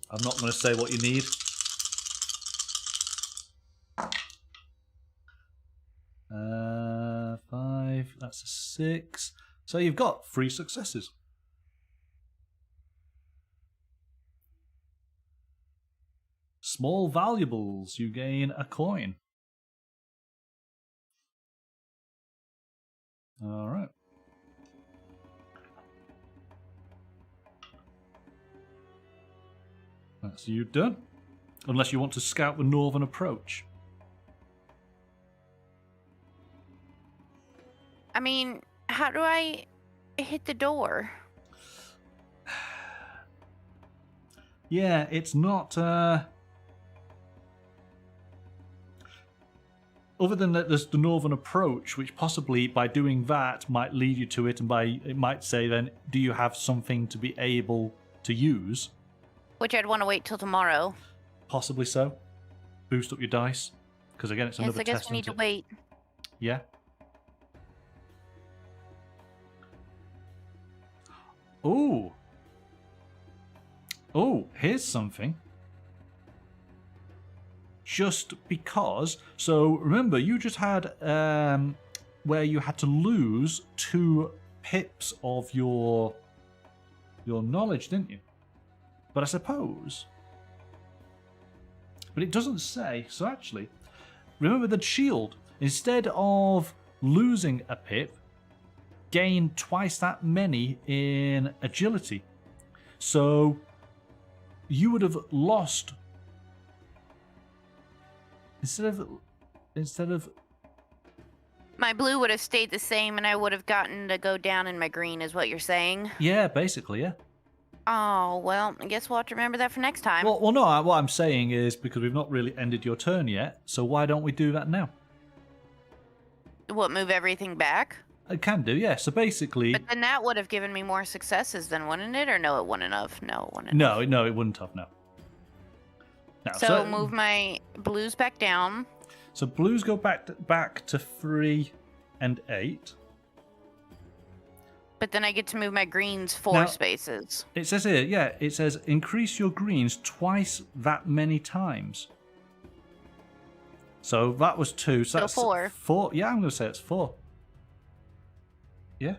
I'm not going to say what you need. 5, that's a 6. So you've got 3 successes. Small valuables, you gain a coin. Alright. That's you done. Unless you want to scout the northern approach. I mean, how do I hit the door? Yeah, it's not... Other than that, there's the northern approach, which possibly by doing that might lead you to it, and it might say then, do you have something to be able to use? Which I'd want to wait till tomorrow. Possibly so. Boost up your dice, because again, it's another I test. guess we need to wait. Yeah. Oh. Oh, here's something. Just because. So remember, you just had where you had to lose 2 pips of your knowledge, didn't you? But I suppose. But it doesn't say. So actually, remember the shield. Instead of losing a pip, gain twice that many in agility. So you would have lost. Instead of My blue would have stayed the same, and I would have gotten to go down in my green, is what you're saying? Yeah, basically, yeah. Oh, well, I guess we'll have to remember that for next time. Well, no, what I'm saying is because we've not really ended your turn yet, so why don't we do that now? What, move everything back? I can do, yeah. So basically... But then that would have given me more successes then, wouldn't it? Or no, it wouldn't have. No, it wouldn't have. No, it wouldn't have, no. So move my blues back down. So blues go back to 3 and 8. But then I get to move my greens 4 spaces. It says here, yeah, it says increase your greens twice that many times. So that was 2. So that's 4. 4. Yeah, I'm going to say it's 4. Yeah.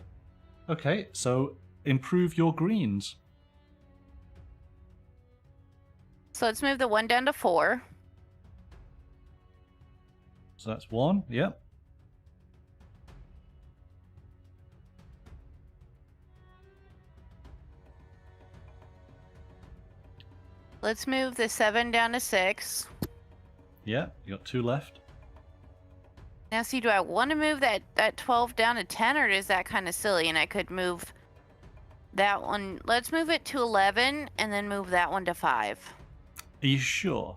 Okay, so improve your greens. So let's move the 1 down to 4. So that's 1, yep. let's move the 7 down to 6. Yeah, you got 2 left. Now, see, do I want to move that 12 down to 10, or is that kind of silly? And I could move that one. Let's move it to 11, and then move that one to 5. Are you sure?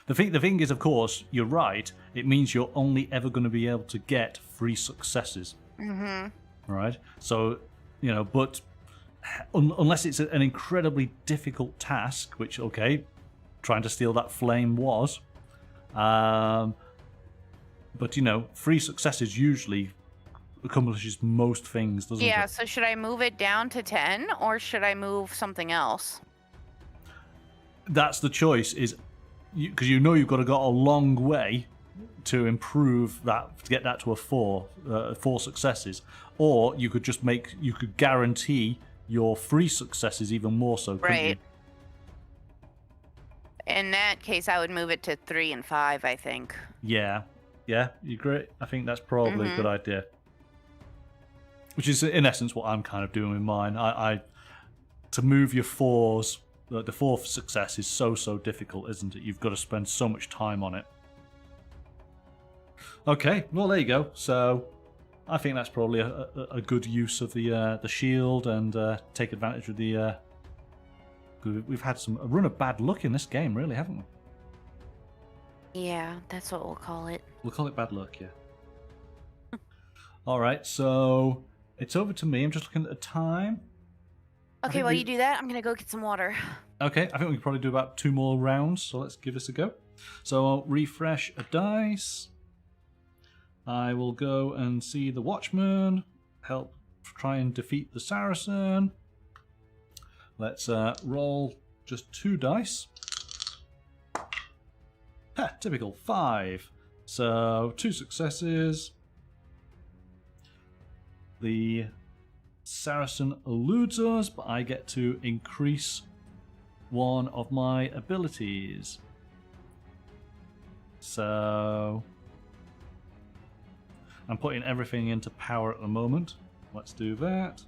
The thing is, of course, you're right. It means you're only ever going to be able to get 3 successes. Mm-hmm. All right. So, but unless it's an incredibly difficult task, which, okay, trying to steal that flame was. But 3 successes usually accomplishes most things, doesn't it? Yeah, so should I move it down to 10, or should I move something else? That's the choice, is because you've got to go a long way to improve that, to get that to a 4 successes, or you could just guarantee your 3 successes even more so. Right. In that case, I would move it to 3 and 5, I think. Yeah, you agree? I think that's probably a good idea. Which is, in essence, what I'm kind of doing with mine. I to move your 4s, the 4th success is so difficult, isn't it? You've got to spend so much time on it. Okay, well, there you go. So I think that's probably a good use of the shield, and take advantage of the... We've had a run of bad luck in this game, really, haven't we? Yeah, that's what we'll call it. We'll call it bad luck, yeah. Alright, so it's over to me. I'm just looking at the time. Okay, while you do that, I'm going to go get some water. Okay, I think we can probably do about 2 more rounds, so let's give this a go. So I'll refresh a dice. I will go and see the Watchman, help try and defeat the Saracen. Let's roll just 2 dice. Ha, typical 5. So 2 successes. The Saracen eludes us, but I get to increase one of my abilities. So I'm putting everything into power at the moment. Let's do that.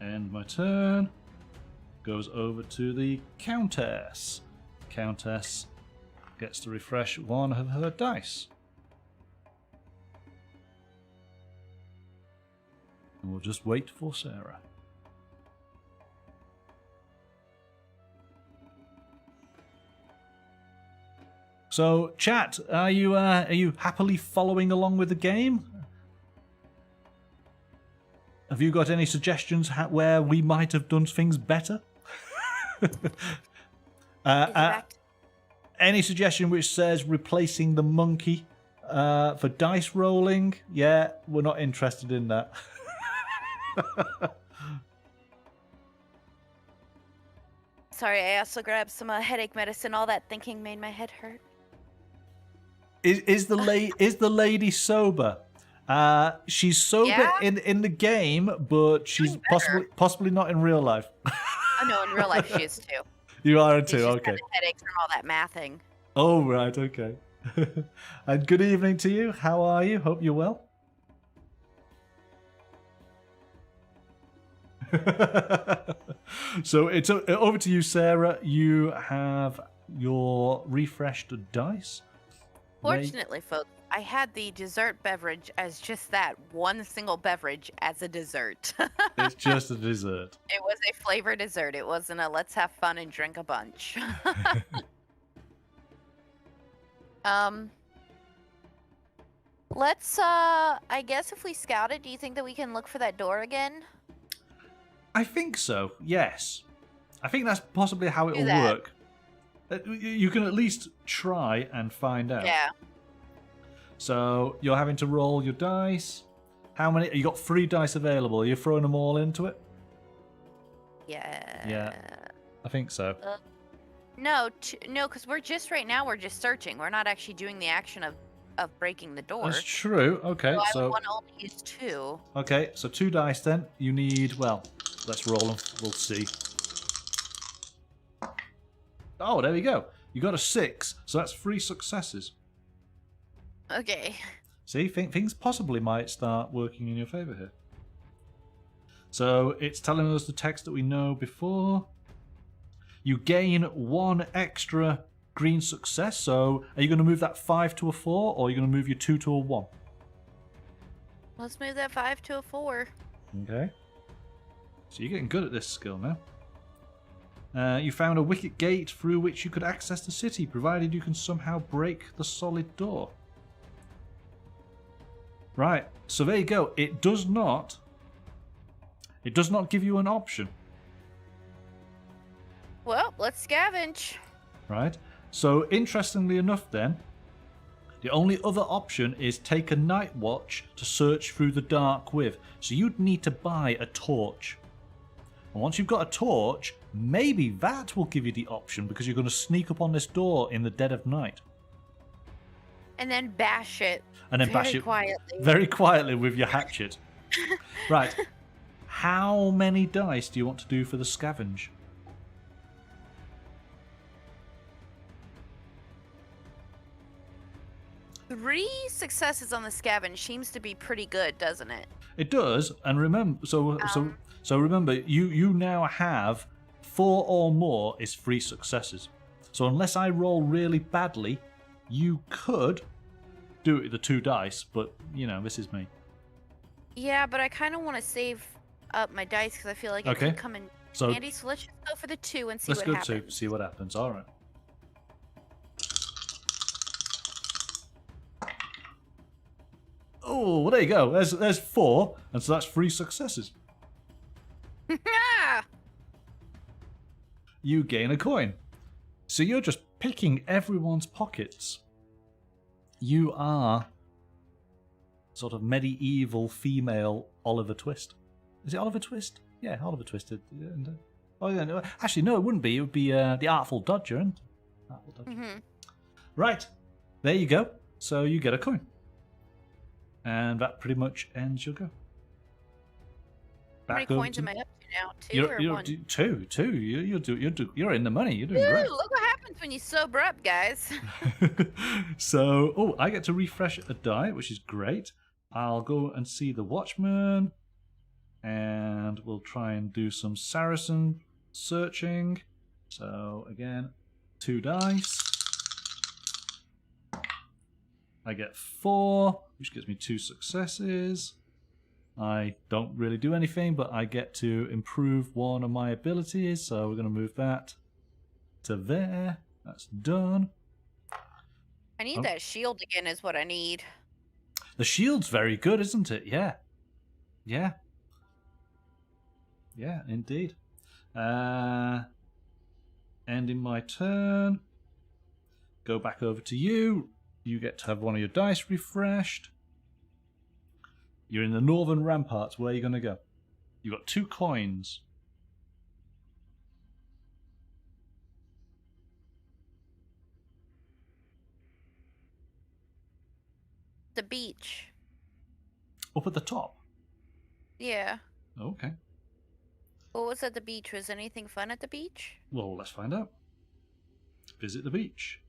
End my turn. Goes over to the Countess. Countess gets to refresh one of her dice. And we'll just wait for Sarah. So, chat, are you happily following along with the game? Have you got any suggestions where we might have done things better? Any suggestion which says replacing the monkey for dice rolling? Yeah, we're not interested in that. Sorry, I also grabbed some headache medicine. All that thinking made my head hurt. Is the lady sober? She's sober in the game, but she's possibly not in real life. Oh no, in real life she is too. You are too, She's okay. got headaches from all that mathing. Oh right, okay. And good evening to you. How are you? Hope you're well. So it's over to you, Sarah. You have your refreshed dice. Fortunately, folks, I had the dessert beverage as just that one single beverage as a dessert. It's just a dessert. It was a flavored dessert. It wasn't a let's have fun and drink a bunch. Let's I guess if we scout it, do you think that we can look for that door again? I think so, yes. I think that's possibly how it will work. You can at least try and find out. Yeah. So you're having to roll your dice. How many? You got 3 dice available. Are you throwing them all into it? Yeah. Yeah. I think so. No, because we're just searching. We're not actually doing the action of breaking the door. That's true. Okay, so I would want to only use 2. Okay, so 2 dice then. You need, well, let's roll them. We'll see. Oh, there we go. You got a 6, so that's 3 successes. Okay. See, things possibly might start working in your favor here. So it's telling us the text that we know before. You gain 1 extra green success. So are you going to move that 5 to a 4, or are you going to move your 2 to a 1? Let's move that 5 to a 4. Okay. So you're getting good at this skill now. You found a wicket gate through which you could access the city, provided you can somehow break the solid door. Right, so there you go. It does not give you an option. Well, let's scavenge. Right, so interestingly enough then, the only other option is take a night watch to search through the dark with. So you'd need to buy a torch. And once you've got a torch, maybe that will give you the option, because you're going to sneak up on this door in the dead of night. And then bash it. And then bash it quietly. very quietly with your hatchet. Right. How many dice do you want to do for the scavenge? Three successes on the scavenge seems to be pretty good, doesn't it? It does, and remember, so remember, you now have 4 or more is 3 successes. So unless I roll really badly, you could do it with the 2 dice, but you know, this is me. Yeah, but I kind of want to save up my dice because I feel like it could come in handy. So let's just go for the 2 and see what happens. Let's go see what happens. All right. Oh, well, there you go. There's 4, and so that's 3 successes. You gain a coin. So you're just picking everyone's pockets. You are sort of medieval female Oliver Twist. Is it Oliver Twist? Yeah, Oliver Twist. Oh, yeah, no. Actually, no, it wouldn't be. It would be the Artful Dodger, isn't it? Artful Dodger. Mm-hmm. Right. There you go. So you get a coin. And that pretty much ends your go. How many coins am I up to now? 2 or 1? 2. You're in the money. You're doing great. Look what happens when you sober up, guys. So, I get to refresh a die, which is great. I'll go and see the Watchman, and we'll try and do some Saracen searching. So again, 2 dice. I get 4, which gives me 2 successes. I don't really do anything, but I get to improve one of my abilities, so we're going to move that to there. That's done. I need that shield again is what I need. The shield's very good, isn't it? Yeah. Yeah. Yeah, indeed. Ending my turn. Go back over to you. You get to have one of your dice refreshed. You're in the northern ramparts. Where are you going to go? You've got 2 coins. The beach. Up at the top? Yeah. Okay. What was at the beach? Was anything fun at the beach? Well, let's find out. Visit the beach.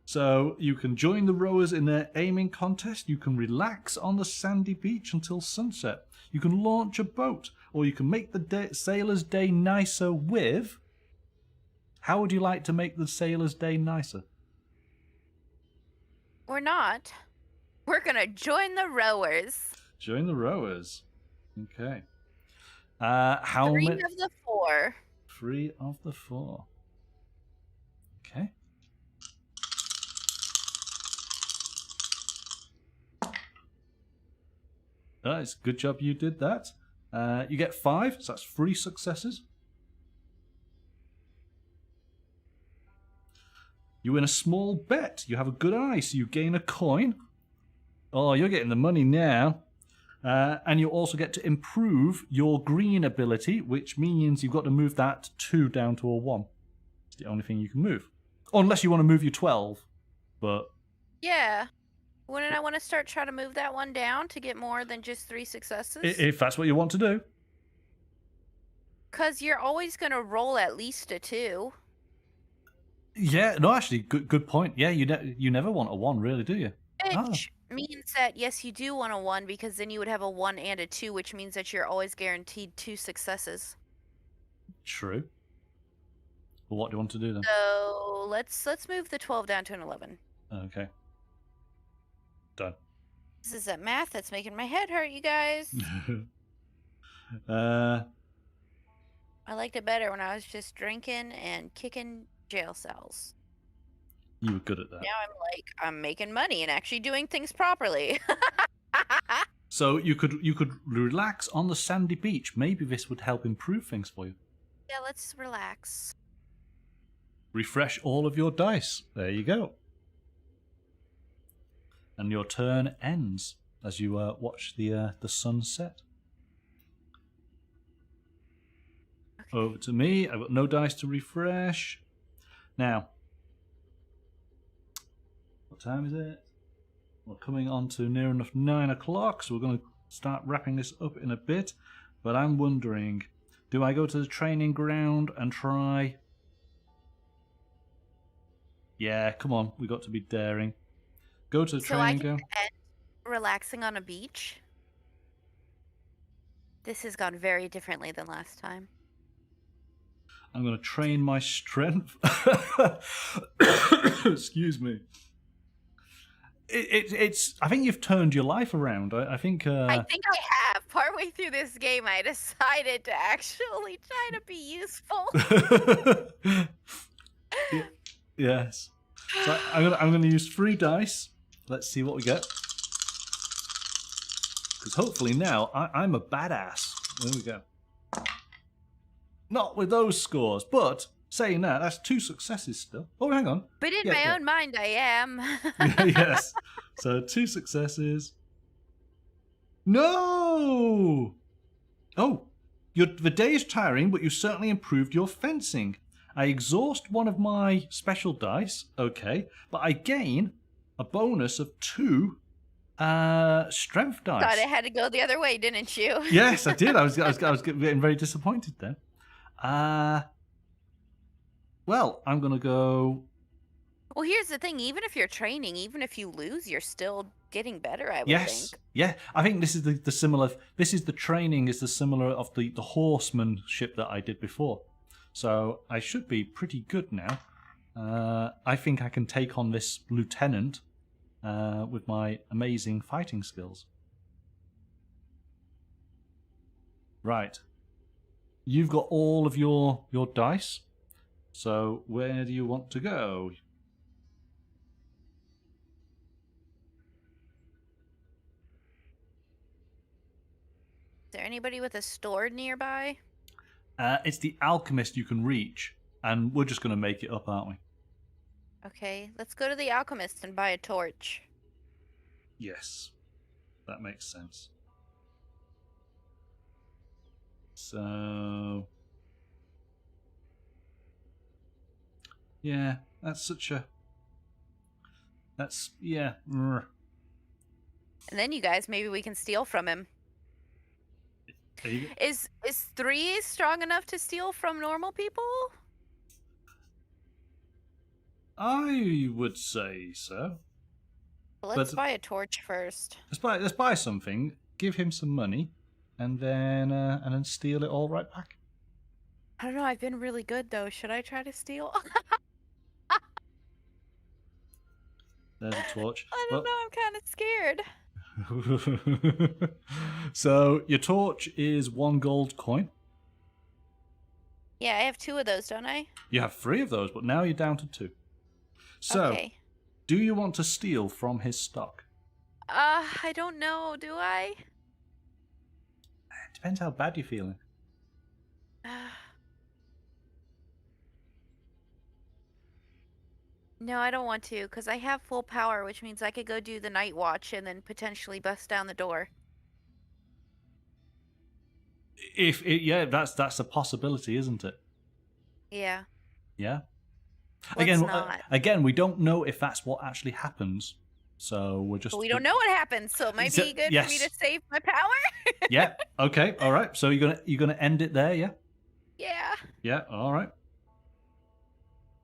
So you can join the rowers in their aiming contest. You can relax on the sandy beach until sunset. You can launch a boat, or you can make the sailor's day nicer with... How would you like to make the sailor's day nicer? We're not. We're gonna join the rowers. Join the rowers. Okay. How 3 many? of the 4. 3 of the 4. Okay. Nice. Good job you did that. You get 5, so that's 3 successes. You win a small bet. You have a good eye, so you gain a coin. Oh, you're getting the money now. And you also get to improve your green ability, which means you've got to move that 2 down to a 1. It's the only thing you can move. Unless you want to move your 12. But... Yeah. Wouldn't I want to start trying to move that 1 down to get more than just 3 successes? If that's what you want to do. Because you're always going to roll at least a 2. Yeah, no, actually, good point. Yeah, you never want a 1, really, do you? Bitch, means that, yes, you do want a 1 because then you would have a 1 and a 2, which means that you're always guaranteed 2 successes. True. Well, what do you want to do then? So let's move the 12 down to an 11. Okay. Done. This is that math that's making my head hurt, you guys. I liked it better when I was just drinking and kicking jail cells. You were good at that. Now I'm making money and actually doing things properly. So you could relax on the sandy beach. Maybe this would help improve things for you. Yeah, let's relax. Refresh all of your dice. There you go. And your turn ends as you watch the sun set. Okay. Over to me. I've got no dice to refresh. Now, what time is it? We're coming on to near enough 9 o'clock, so we're going to start wrapping this up in a bit. But I'm wondering, do I go to the training ground and try? Yeah, come on, we got to be daring. Go to the training ground. End relaxing on a beach. This has gone very differently than last time. I'm going to train my strength. Excuse me. It's. I think you've turned your life around. I think I have. Partway through this game, I decided to actually try to be useful. Yes. So I'm gonna use 3 dice. Let's see what we get. Because hopefully now I'm a badass. There we go. Not with those scores, but saying that, that's 2 successes still. Oh, hang on. But in my own mind, I am. Yes. So 2 successes. No! Oh, the day is tiring, but you certainly improved your fencing. I exhaust one of my special dice, okay, but I gain a bonus of 2 strength dice. Thought it had to go the other way, didn't you? Yes, I did. I was getting very disappointed then. Well, I'm gonna go. Well, here's the thing: even if you're training, even if you lose, you're still getting better. I would think. Yeah. I think this is the similar. This is the training is the similar of the horsemanship that I did before. So I should be pretty good now. I think I can take on this lieutenant with my amazing fighting skills. Right. You've got all of your dice. So where do you want to go? Is there anybody with a store nearby? It's the alchemist you can reach, and we're just going to make it up, aren't we? Okay, let's go to the alchemist and buy a torch. Yes, that makes sense. So, yeah, yeah. And then you guys, maybe we can steal from him. Is 3 strong enough to steal from normal people? I would say so. Let's buy a torch first. Let's buy something. Give him some money, and then steal it all right back. I don't know. I've been really good though. Should I try to steal? There's a torch. I don't know. I'm kind of scared. So your torch is 1 gold coin. Yeah, I have 2 of those, don't I? You have 3 of those, but now you're down to 2. So, do you want to steal from his stock? I don't know. Do I? It depends how bad you're feeling. No, I don't want to, because I have full power, which means I could go do the night watch and then potentially bust down the door. Yeah, that's a possibility, isn't it? Yeah. Yeah. Not. Again, we don't know if that's what actually happens, so we're just. But we don't know what happens, so it might be good for me to save my power. Yeah. Okay. All right. So you're gonna end it there, yeah? Yeah. Yeah. All right.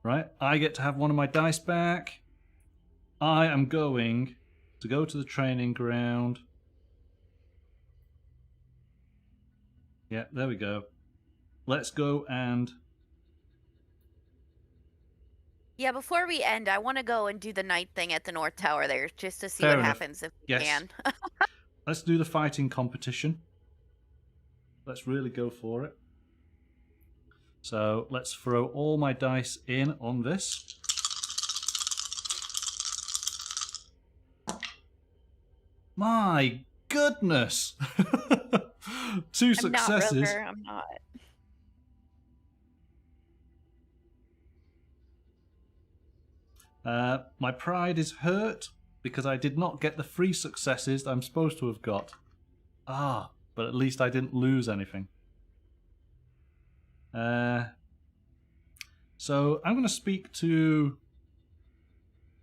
Right. I get to have one of my dice back. I am going to go to the training ground. Yeah, there we go. Let's go and... Yeah, before we end, I want to go and do the night thing at the North Tower there, just to see Fair what enough. happens if we Yes. can. Let's do the fighting competition. Let's really go for it. So let's throw all my dice in on this. My goodness! 2 successes. I'm not, Rover. I'm not. My pride is hurt because I did not get the 3 successes that I'm supposed to have got. Ah, but at least I didn't lose anything. So I'm going to speak to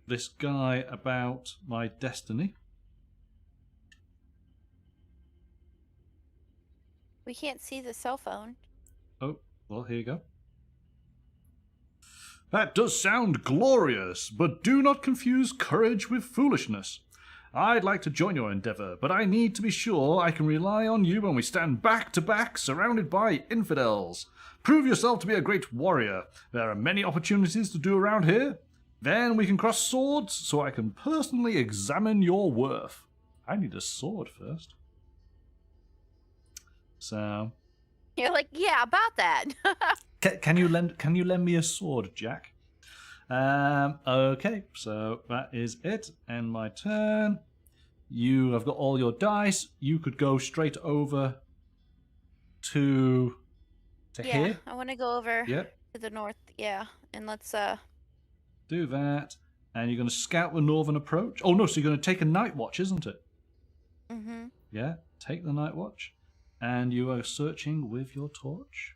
this guy about my destiny. We can't see the cell phone. Oh, well, here you go. That does sound glorious, but do not confuse courage with foolishness. I'd like to join your endeavour, but I need to be sure I can rely on you when we stand back to back, surrounded by infidels. Prove yourself to be a great warrior. There are many opportunities to do around here. Then we can cross swords, so I can personally examine your worth. I need a sword first. So... You're like, yeah, about that. Can you lend me a sword, Jack? Okay, so that is it. End my turn. You have got all your dice. You could go straight over to here. I want to go over Yep. to the north. Yeah, and let's Do that. And you're going to scout the northern approach. Oh no, so you're going to take a night watch, isn't it? Mm-hmm. Yeah, take the night watch. And you are searching with your torch.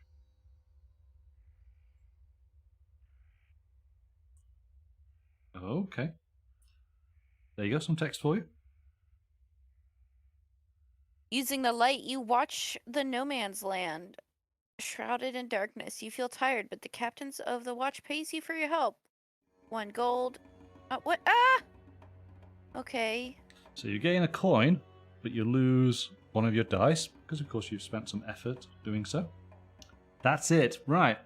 Okay. There you go, some text for you. Using the light, you watch the no man's land. Shrouded in darkness, you feel tired, but the captains of the watch pays you for your help. 1 gold. What? Ah! Okay. So you gain a coin, but you lose one of your dice, because of course you've spent some effort doing so. That's it, right.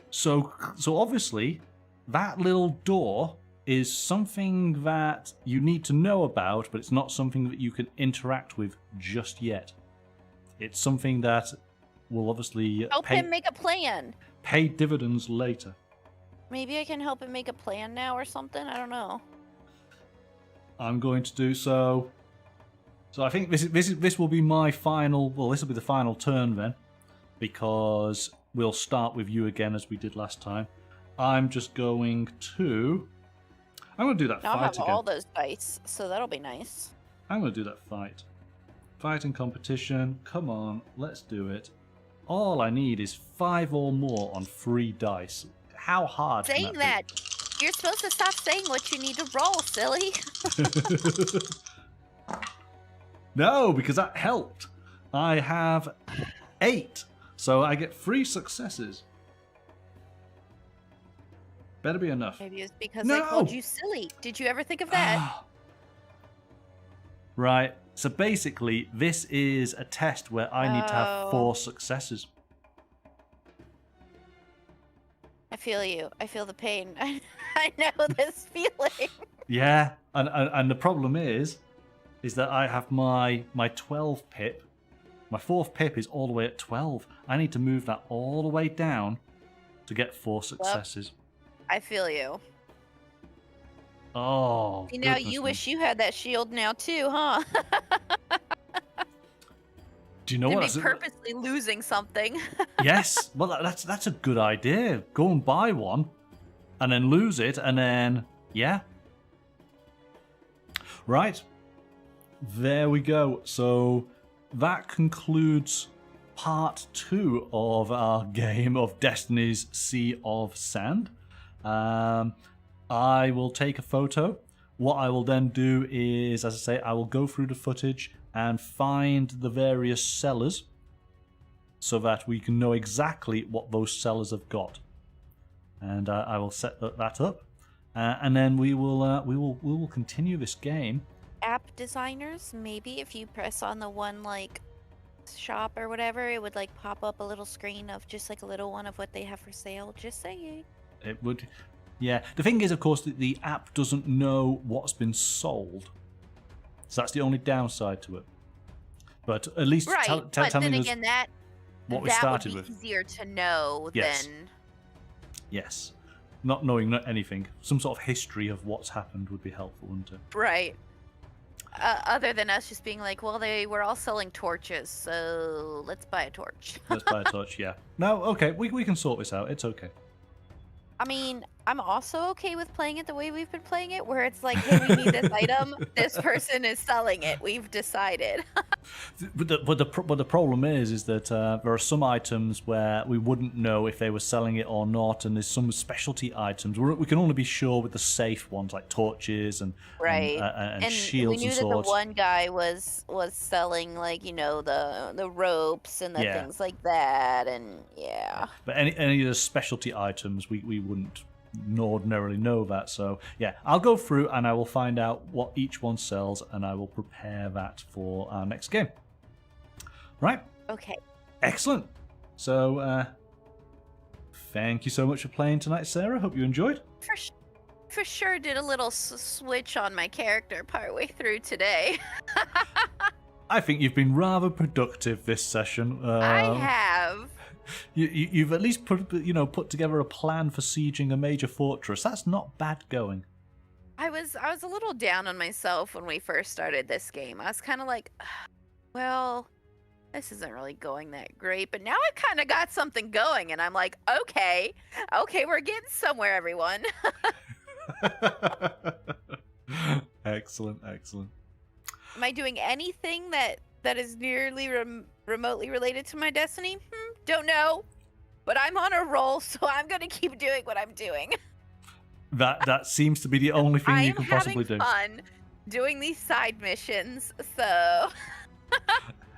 So obviously, that little door is something that you need to know about, but it's not something that you can interact with just yet. It's something that will obviously Help him make a plan. Pay dividends later. Maybe I can help him make a plan now or something? I don't know. I'm going to do so. So I think this will be my final. Well, this will be the final turn then, because we'll start with you again as we did last time. I'm just going to. I'm going to do that Now fight I'll have again. all those dice, so that'll be nice. I'm going to do that fight. Fighting competition. Come on, let's do it. All I need is 5 or more on 3 dice. How hard? Saying can that, you're supposed to stop saying what you need to roll, silly. No, because that helped. I have 8, so I get 3 successes. Better be enough. Maybe it's because No! I called you silly. Did you ever think of that? Right. So basically, this is a test where I need to have 4 successes. I feel you. I feel the pain. I know this feeling. Yeah, and the problem is that I have my 12 pip. My 4th pip is all the way at 12. I need to move that all the way down to get 4 successes. I feel you. Oh, See, now goodness you me. wish you had that shield now too, huh? Do you know You'd what? be purposely losing something. Yes, well that's a good idea. Go and buy one, and then lose it, and then yeah. Right, there we go. So that concludes part 2 of our game of Destinies Sea of Sand. I will take a photo. What I will then do is, as I say, I will go through the footage and find the various sellers so that we can know exactly what those sellers have got. And I will set that up. and then we will continue this game. App designers, maybe if you press on the one like shop or whatever, it would like pop up a little screen of just like a little one of what they have for sale. Just saying. It would, yeah. The thing is, of course, that the app doesn't know what's been sold, so that's the only downside to it. But at least Right, telling but then us again, that what we that started would be with. easier to know Yes. than Yes, not knowing anything, some sort of history of what's happened would be helpful, wouldn't it? right. Other than us just being like, well, they were all selling torches, so let's buy a torch. Let's buy a torch. Yeah. No, okay, we can sort this out. It's okay. I mean, I'm also okay with playing it the way we've been playing it, where it's like, hey, we need this item. This person is selling it. We've decided. But the problem is that there are some items where we wouldn't know if they were selling it or not, and there's some specialty items we can only be sure with the safe ones like torches and Right. and And shields we knew and that swords. the one guy was selling like, the ropes and the Yeah. things like that, and yeah. But any of the specialty items we wouldn't ordinarily know that. So yeah, I'll go through and I will find out what each one sells, and I will prepare that for our next game. Right. Okay. Excellent. So, thank you so much for playing tonight, Sarah. Hope you enjoyed. For sure did a little switch on my character partway through today. I think you've been rather productive this session. I have. You've at least put together a plan for sieging a major fortress. That's not bad going. I was a little down on myself when we first started this game. I was kind of like, well, this isn't really going that great, but now I've kind of got something going, and I'm like, okay, we're getting somewhere, everyone. Excellent. Am I doing anything that is nearly remotely related to my destiny? Don't know, but I'm on a roll, so I'm gonna keep doing what I'm doing. That seems to be the only thing you can possibly do. I am having fun doing these side missions, so.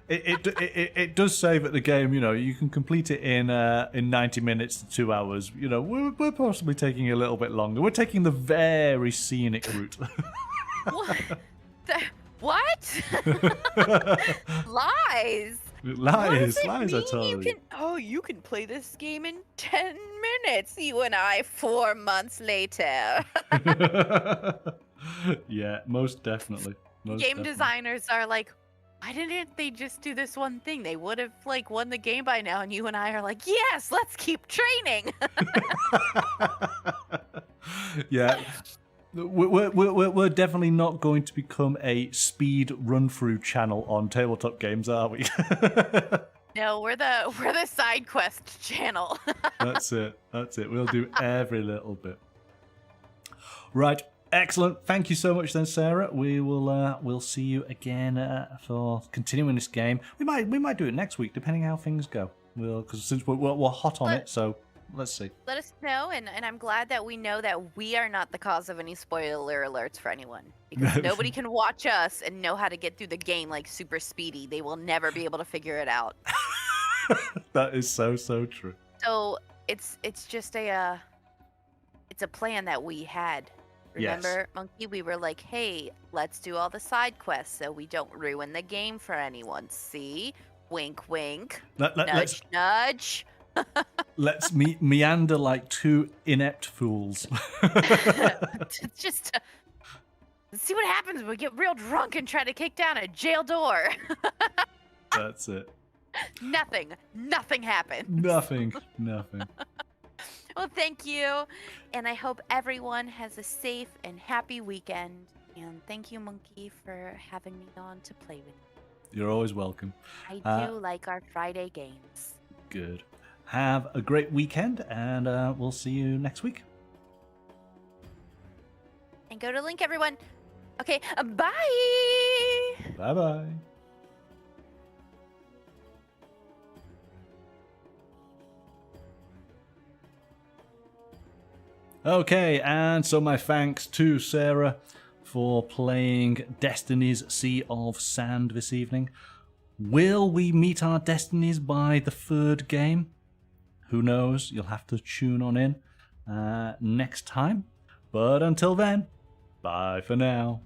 It does say that the game, you can complete it in 90 minutes to 2 hours. We're possibly taking a little bit longer. We're taking the very scenic route. What? Lies. Lies, I mean? told you. You can play this game in 10 minutes. You and I 4 months later. Yeah, most definitely. Game designers are like, why didn't they just do this one thing? They would have won the game by now, and you and I are like, yes, let's keep training. Yeah. We're definitely not going to become a speed run-through channel on Tabletop Games, are we? No, we're the side quest channel. That's it. We'll do every little bit. Right. Excellent. Thank you so much, then, Sarah. We'll see you again for continuing this game. We might do it next week, depending how things go. Because since we're hot on it, so let's see. Let us know, and I'm glad that we know that we are not the cause of any spoiler alerts for anyone. Because nobody can watch us and know how to get through the game like super speedy. They will never be able to figure it out. That is so true. So it's just it's a plan that we had. Remember, Monkey? We were like, hey, let's do all the side quests so we don't ruin the game for anyone. See? Wink, wink. Nudge, nudge. Let's meander like two inept fools. Just let's see what happens when we get real drunk and try to kick down a jail door. That's it. Nothing happens. Nothing. Well, thank you. And I hope everyone has a safe and happy weekend. And thank you, Monkey, for having me on to play with you. You're always welcome. I do like our Friday games. Good. Have a great weekend, and we'll see you next week. And go to link, everyone. Okay, bye. Bye-bye. Okay, and so my thanks to Sarah for playing Destinies Sea of Sand this evening. Will we meet our destinies by the third game? Who knows? You'll have to tune on in next time. But until then, bye for now.